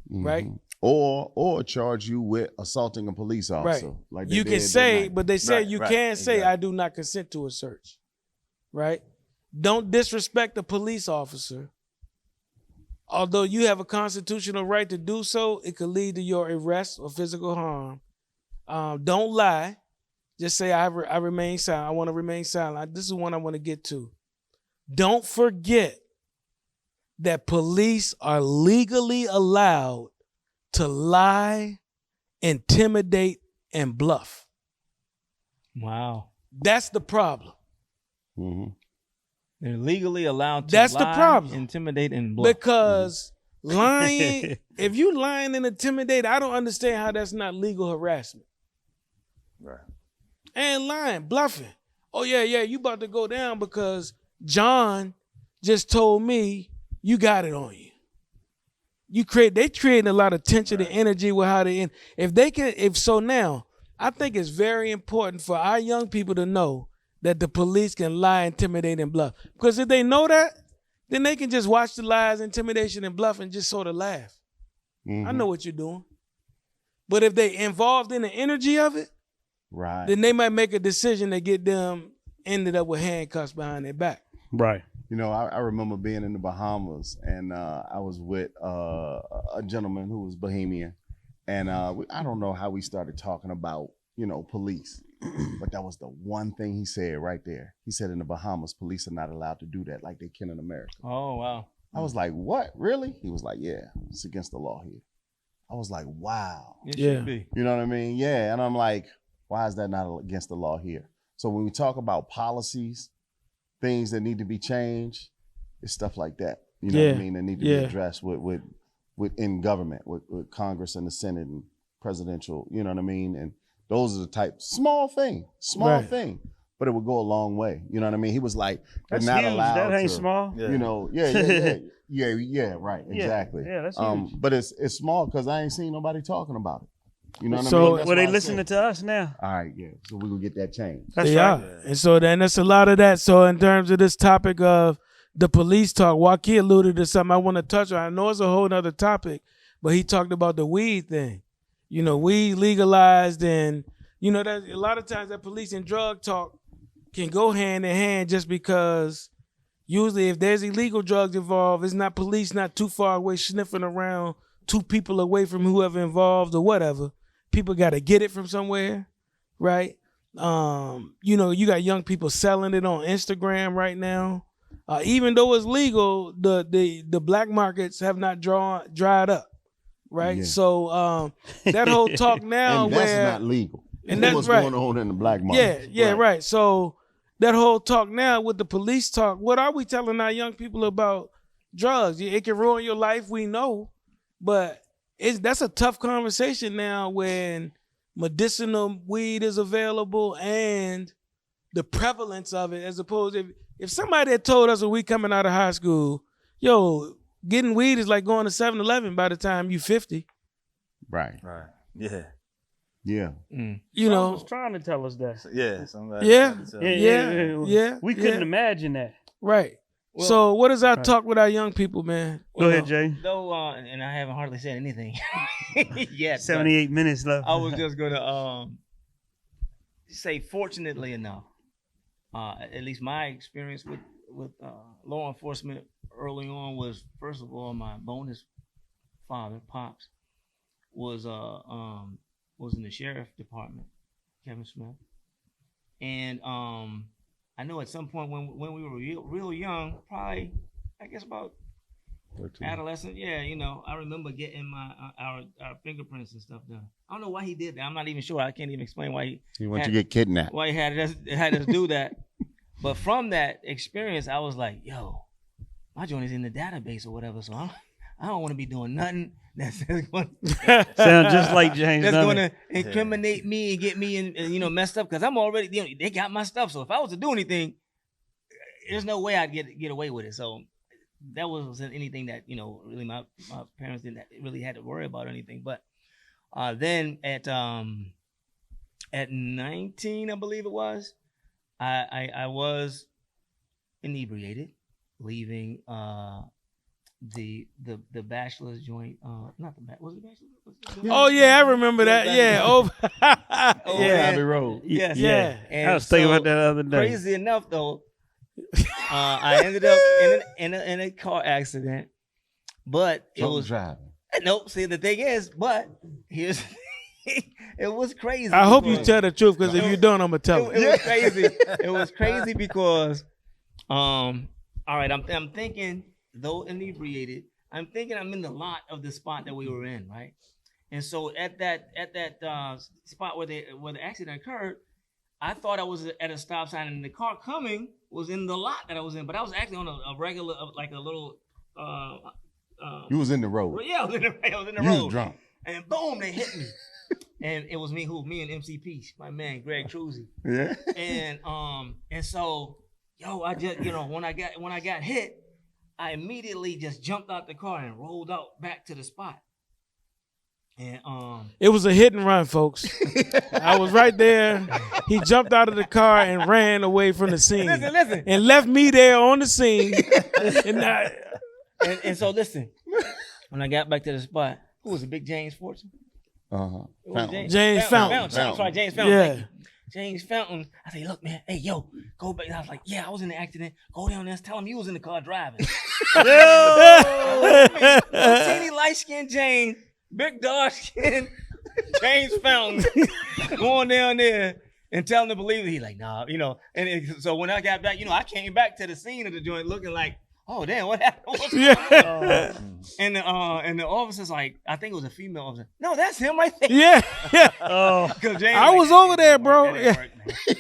Right? Or charge you with assaulting a police officer. Right. Like they You did can that say, night. but they say Right, you right, can say, exactly. I do not consent to a search. Right? Don't disrespect a police officer. Although you have a constitutional right to do so, it could lead to your arrest or physical harm. Don't lie. Just say, I remain silent. I want to remain silent. This is one I want to get to. Don't forget that police are legally allowed to lie, intimidate, and bluff. Wow. That's the problem. Mhm. They're legally allowed to That's the lie, problem. intimidate, and bluff. Because lying, if you lying and intimidate, I don't understand how that's not legal harassment. Right. And lying, bluffing. Oh, yeah, you about to go down because John just told me you got it on you. They creating a lot of tension and energy with how they now, I think it's very important for our young people to know that the police can lie, intimidate, and bluff. Because if they know that, then they can just watch the lies, intimidation, and bluff and just sort of laugh. I know what you're doing. But if they involved in the energy of it, Right. then they might make a decision to get them ended up with handcuffs behind their back. Right. You know, I remember being in the Bahamas, and I was with a gentleman who was Bahamian, and I don't know how we started talking about, police, but that was the one thing he said right there. He said in the Bahamas, police are not allowed to do that like they can in America. Oh, wow. I was like, what, really? He was like, yeah, it's against the law here. I was like, wow. It Yeah. should be. You know what I mean? Yeah, and I'm like, why is that not against the law here? So when we talk about policies, things that need to be changed, it's stuff like that. You know what I mean? That need to be addressed with in government, with Congress and the Senate and presidential, you know what I mean? And those are the type, small thing, but it would go a long way. You know what I mean? He was like, they're That's not huge. allowed That ain't to, small. Yeah. you know, right, exactly. Yeah, that's huge. But it's small because I ain't seen nobody talking about it. You know what So- I mean? That's Well, why they I listening said- to us now. All right, yeah. So we're gonna get that changed. That's They right. are. And so then that's a lot of that. So in terms of this topic of the police talk, Joaquin alluded to something I want to touch on. I know it's a whole nother topic, but he talked about the weed thing. Weed legalized, and that a lot of times that police and drug talk can go hand in hand just because usually if there's illegal drugs involved, it's not police not too far away sniffing around 2 people away from whoever involved or whatever. People got to get it from somewhere, right? You got young people selling it on Instagram right now. Even though it's legal, the black markets have not dried up, right? Yeah. So that whole talk now And that's where not legal. And that's what's right. going on in the black market. yeah, right. So that whole talk now with the police talk. What are we telling our young people about drugs? It can ruin your life, we know, but that's a tough conversation now when medicinal weed is available and the prevalence of it, as opposed if somebody had told us when we coming out of high school, yo, getting weed is like going to 7-Eleven by the time you 50. Right. Right. Yeah. Yeah. You know, was trying to tell us that. Yeah. Somebody Yeah. tried to tell Yeah. me. Yeah. We couldn't yeah. imagine that. Right. Well, so what is our right. talk with our young people, man? Go ahead, Jay. Though, and I haven't hardly said anything yet. but 78 minutes left. I was just gonna say, fortunately enough, at least my experience with law enforcement early on was, first of all, my bonus father, pops, was in the sheriff department, Kevin Smith, and I know at some point when we were real young, probably I guess about 13. adolescent, yeah, you know, I remember getting our fingerprints and stuff done. I don't know why he did that. I'm not even sure. I can't even explain why He wants to get kidnapped. he had us do that. But from that experience, I was like, yo, my joint is in the database or whatever, so I don't want to be doing nothing that's going Sound just like James. that's doesn't going it? to incriminate me and get me in, messed up, because I'm already, they got my stuff. So if I was to do anything, there's no way I'd get away with it. So that wasn't anything that, really my parents didn't really had to worry about or anything. But then at 19, I believe it was, I was inebriated, leaving the bachelor's joint. Not the was it bachelor's? Oh yeah, I remember that. Yeah. Oh, Yeah. Abbey Road. Yes. Yeah. And I was thinking so, about that the other day. Crazy enough, though, I ended up in a car accident, but it Drunk was driving. nope. See, the thing is, but here's it was crazy. I hope you because- tell the truth, because if you don't, I'm gonna tell it it. was crazy. It was crazy because, all right, I'm thinking, though inebriated, I'm thinking I'm in the lot of the spot that we were in, right? And so at that spot where the accident occurred, I thought I was at a stop sign, and the car coming was in the lot that I was in, but I was actually on a regular, like a little. You was in the road. Yeah, I was in the You road. was drunk. And boom, they hit me. And it was me and MCP, my man Greg Truzzi. Yeah. And so, I just, when I got hit, I immediately just jumped out the car and rolled out back to the spot. And It was a hit and run, folks. I was right there. He jumped out of the car and ran away from the scene. listen. And left me there on the scene. And so listen, when I got back to the spot, who was it? Big James Fortune? Uh-huh. It was Fountain. James Fountain. I'm sorry, James Fountain. Yeah. Thank you. James Fountain. I said, look, man, hey, yo, go back. And I was like, yeah, I was in the accident. Go down there and tell him you was in the car driving. Teeny light-skinned James, big dark-skinned James Fountain going down there and telling the believer, he's like, nah, so when I got back, I came back to the scene of the joint looking like, oh, damn, what happened? What's going on? And the officer's like, I think it was a female officer. No, that's him right there. Yeah. Oh, 'Cause James I was over there, bro. That didn't work, man.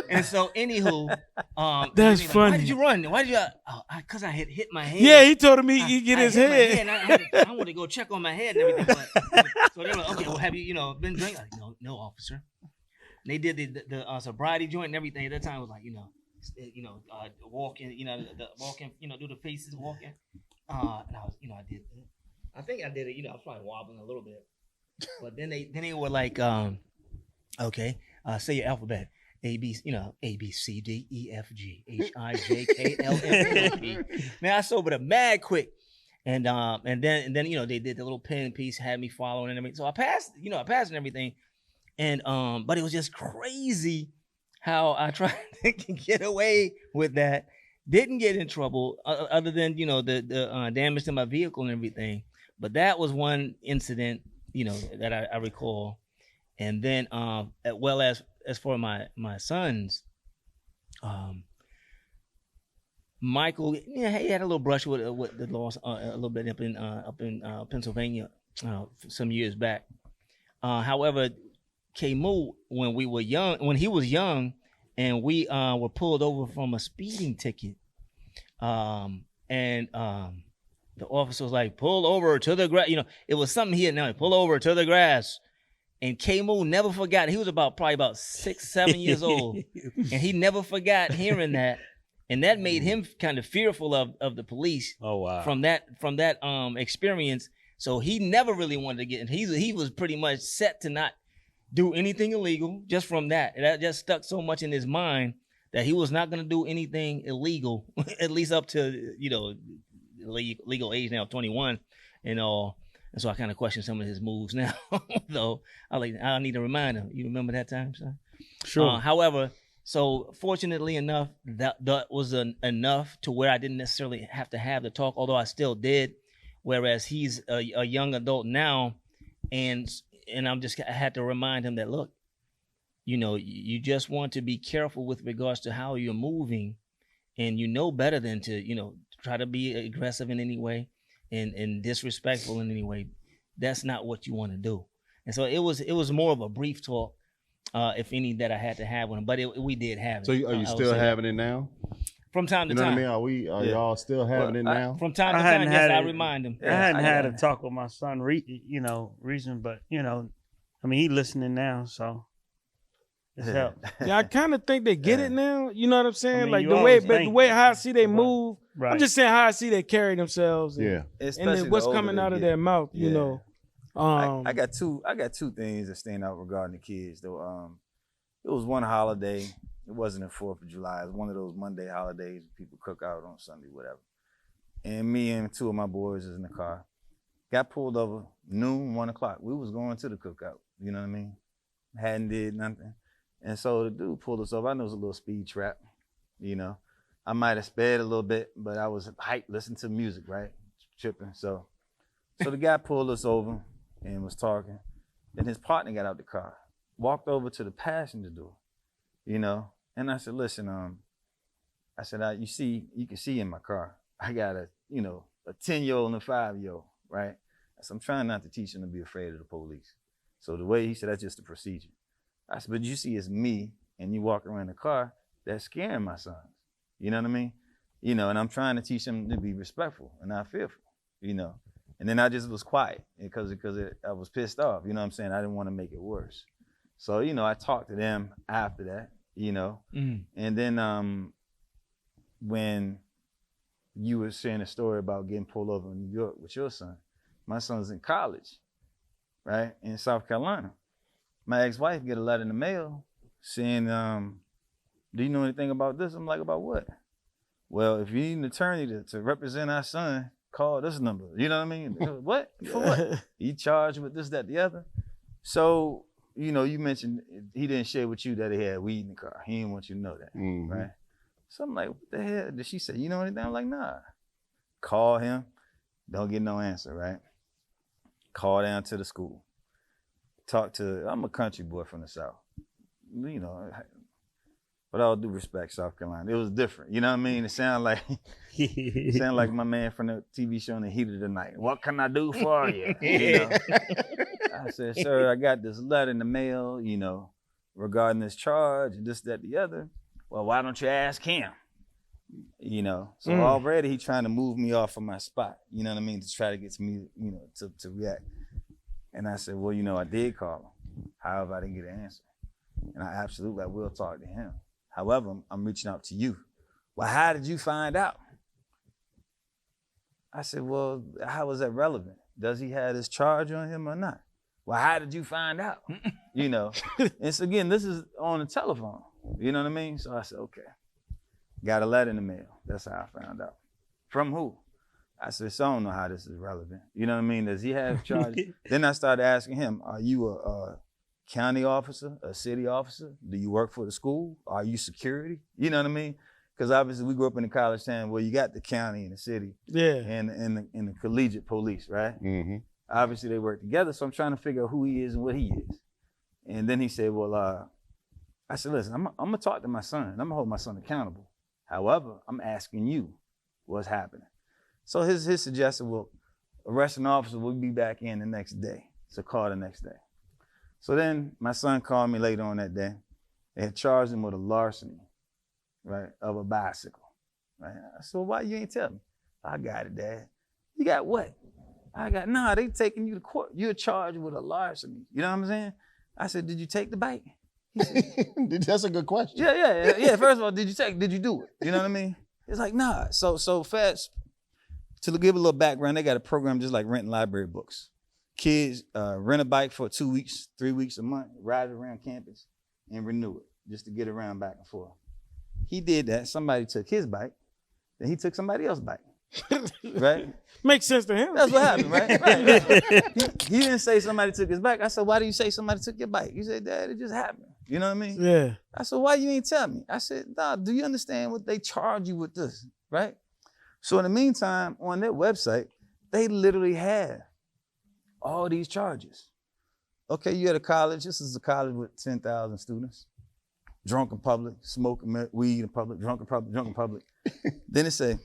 And so, anywho, That's like, funny. Why did you run? Why did you? Because I had hit my head. Yeah, he told him he get his hit my head. and I wanted to go check on my head and everything. But, so they were like, okay, well, have you, been drinking? Like, no, officer. And they did the sobriety joint and everything. At that time, it was like, walking, the walking, do the faces walking. And I was, I did. I think I did it. I was probably wobbling a little bit. But then they were like, okay, say your alphabet. A B C D E F G H I J K L M N P. Man, I sobered up mad quick, and then they did the little pen piece, had me following and everything. So I passed and everything, and but it was just crazy how I tried to get away with that. Didn't get in trouble other than the damage to my vehicle and everything. But that was one incident that I recall, and then well as for my sons, Michael, he had a little brush with the laws a little bit up in Pennsylvania some years back. However, K-Moo, when he was young, and we were pulled over from a speeding ticket. The officer was like, pull over to the grass. You know, it was something he had known. Pull over to the grass. And K-Mo never forgot. He was probably about 6, 7 years old. And he never forgot hearing that. And that made him kind of fearful of the police. Oh, wow. From that experience. So he never really wanted to get in. He was pretty much set to not do anything illegal just from that. And that just stuck so much in his mind that he was not going to do anything illegal, at least up to, you know, legal age now, 21 and all. And so I kind of question some of his moves now, though. I need to remind him. You remember that time, son? Sure. However, so fortunately enough, that was enough to where I didn't necessarily have to have the talk, although I still did. Whereas he's a young adult now, and I had to remind him that, look, you know, you just want to be careful with regards to how you're moving, and you know better than to, you know, try to be aggressive in any way and disrespectful in any way. That's not what you want to do. And so it was more of a brief talk, if any, that I had to have with him. But we did have it. So are you still having it now? From time to You know time. what I mean? Are y'all still having it now? From time to time, yes, I remind him. I hadn't had a talk with my son, recent, but, you know, I mean, he listening now, so it's helped. Yeah, I kind of think they get it now. You know what I'm saying? I mean, like you the always way think- how I see they move. Right. I'm just saying how I see they carry themselves. And, Yeah. and Especially then what's the older coming they out of get. their mouth. You Yeah. know. I got two things that stand out regarding the kids though. It was one holiday. It wasn't the 4th of July. It was one of those Monday holidays. People cook out on Sunday, whatever. And me and two of my boys was in the car. Got pulled over noon, 1 o'clock. We was going to the cookout. You know what I mean? Hadn't did nothing. And so the dude pulled us over. I know it was a little speed trap. You know, I might have sped a little bit, but I was hyped, listening to music, right? Tripping. So the guy pulled us over and was talking. Then his partner got out the car, walked over to the passenger door, you know. And I said, listen, I said, you can see in my car, I got a 10-year-old and a 5-year-old, right? So I'm trying not to teach them to be afraid of the police. So the way he said, that's just the procedure. I said, but you see it's me and you walk around the car, that's scaring my sons. You know what I mean? You know, and I'm trying to teach them to be respectful and not fearful, you know. And then I just was quiet because I was pissed off. You know what I'm saying? I didn't want to make it worse. So, you know, I talked to them after that, you know. Mm. And then when you were sharing a story about getting pulled over in New York with your son, my son's in college, right, in South Carolina. My ex-wife get a letter in the mail saying, do you know anything about this? I'm like, about what? Well, if you need an attorney to represent our son, call this number. You know what I mean? What? For what? He charged with this, that, the other. So, you know, you mentioned he didn't share with you that he had weed in the car. He didn't want you to know that, right? So I'm like, what the hell? Did she say, you know anything? I'm like, nah. Call him. Don't get no answer, right? Call down to the school. I'm a country boy from the South. You know, but all due respect, South Carolina, it was different. You know what I mean? It sounded like my man from the TV show in the heat of the night. What can I do for you? You know? I said, sir, I got this letter in the mail, you know, regarding this charge and this, that, the other. Well, why don't you ask him? You know, so already he trying to move me off of my spot, you know what I mean, to try to get me, you know, to react. And I said, well, you know, I did call him. However, I didn't get an answer. And I will talk to him. However, I'm reaching out to you. Well, how did you find out? I said, well, how is that relevant? Does he have this charge on him or not? Well, how did you find out? You know, and so again, this is on the telephone. You know what I mean? So I said, okay. Got a letter in the mail. That's how I found out. From who? I said, so I don't know how this is relevant. You know what I mean? Does he have charges? Then I started asking him, are you a county officer, a city officer? Do you work for the school? Are you security? You know what I mean? Because obviously we grew up in a college town where you got the county and the city, and the collegiate police, right? Mm-hmm. Obviously they work together, so I'm trying to figure out who he is and what he is. And then he said, well, I said, listen, I'm gonna talk to my son. I'm gonna hold my son accountable. However, I'm asking you what's happening. So his suggestion, well, arresting officer will be back in the next day. So call the next day. So then my son called me later on that day, They had charged him with a larceny, right, of a bicycle. Right? I said, well, why you ain't tell me? I got it, Dad. You got what? They taking you to court. You're charged with a larceny. You know what I'm saying? I said, did you take the bike? He said, That's a good question. Yeah. First of all, did you do it? You know what I mean? It's like, nah. So fast, to give a little background, they got a program just like renting library books. Kids rent a bike for 2 weeks, 3 weeks, a month, ride around campus and renew it just to get around back and forth. He did that. Somebody took his bike. Then he took somebody else's bike. Right? Makes sense to him. That's what happened, right? He didn't say somebody took his bike. I said, why do you say somebody took your bike? He said, Dad, it just happened. You know what I mean? Yeah. I said, why you ain't tell me? I said, nah, do you understand what they charge you with this, right? So in the meantime, on their website, they literally have all these charges. Okay, you at a college. This is a college with 10,000 students. Drunk in public, smoking weed in public, drunk in public. Then it say,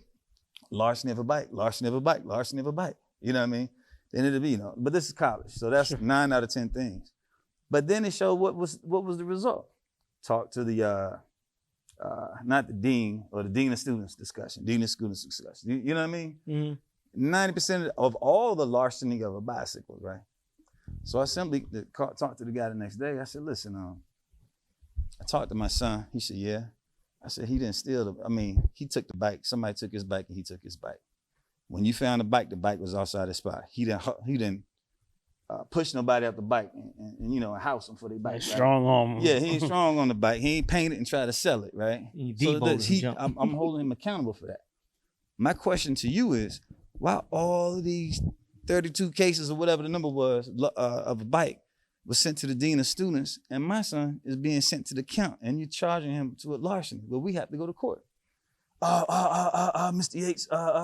larceny of a bike, larceny of a bike, larceny of a bike. You know what I mean? Then it'll be, but this is college. So that's 9 out of 10 things. But then it showed what was the result. Talk to the, not the dean or the dean of students discussion, dean of students discussion. You know what I mean? Mm-hmm. 90% of all the larceny of a bicycle, right? So I simply talked to the guy the next day. I said, listen, I talked to my son. He said, yeah. I said, he didn't steal he took the bike. Somebody took his bike and he took his bike. When you found the bike was outside the spot. He didn't push nobody up the bike and house them for their bike. Right? Strong on him. Yeah, he ain't strong on the bike. He ain't painted and try to sell it, right? I'm holding him accountable for that. My question to you is, why all of these 32 cases or whatever the number was of a bike was sent to the dean of students, and my son is being sent to the count, and you're charging him to a larceny? Well, we have to go to court. Mr. Yates, I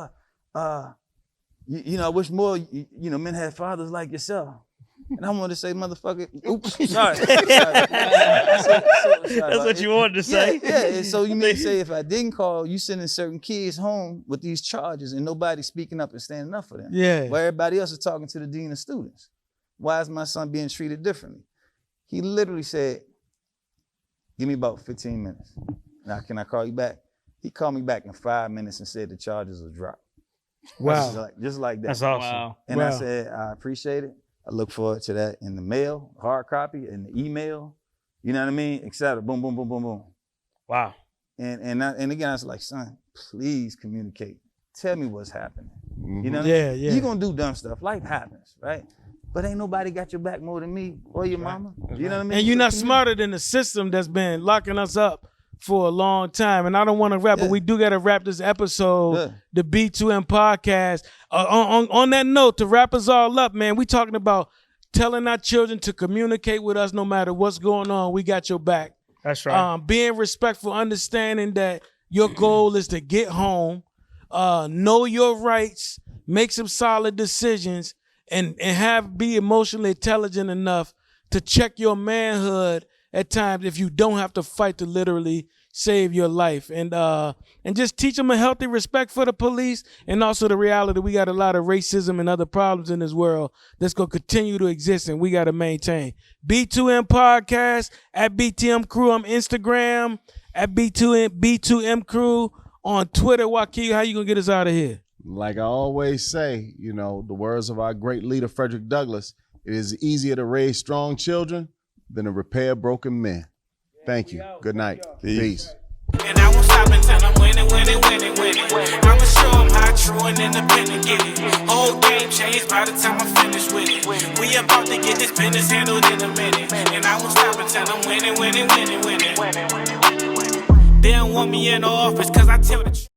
wish more, men had fathers like yourself. And I wanted to say, motherfucker, oops, sorry. That's what you wanted to say? Yeah. And so you may say, if I didn't call, you sending certain kids home with these charges and nobody speaking up and standing up for them. Yeah. While everybody else is talking to the dean of students. Why is my son being treated differently? He literally said, give me about 15 minutes. Now, can I call you back? He called me back in 5 minutes and said the charges will drop. Wow. Just like that. That's awesome. Wow. And I said, I appreciate it. I look forward to that in the mail, hard copy, in the email, you know what I mean? Et cetera. Boom, boom, boom, boom, boom. Wow. And again, I was like, son, please communicate. Tell me what's happening. Mm-hmm. You know? Yeah. You're going to do dumb stuff. Life happens, right? But ain't nobody got your back more than me or your mama. You know what I mean? And you're not smarter than the system that's been locking us up for a long time. And I don't want to wrap, but we do got to wrap this episode, the B2M podcast. On that note, to wrap us all up, man, we talking about telling our children to communicate with us no matter what's going on. We got your back. That's right. Being respectful, understanding that your goal is to get home, know your rights, make some solid decisions, and be emotionally intelligent enough to check your manhood at times if you don't have to fight to literally save your life. And just teach them a healthy respect for the police, and also the reality we got a lot of racism and other problems in this world that's going to continue to exist, and we got to maintain. B2M Podcast, at BTM Crew on Instagram, at B2M Crew on Twitter. Joaquin, how you going to get us out of here? Like I always say, the words of our great leader, Frederick Douglass, it is easier to raise strong children than to repair broken men. Thank you. Good night. Peace. And I won't stop until I'm winning. I'ma show them how true and independent get it. Whole game changed by the time I'm finished with it. We about to get this business handled in a minute. And I won't stop until I'm winning. They don't want me in the office cause I tell the truth.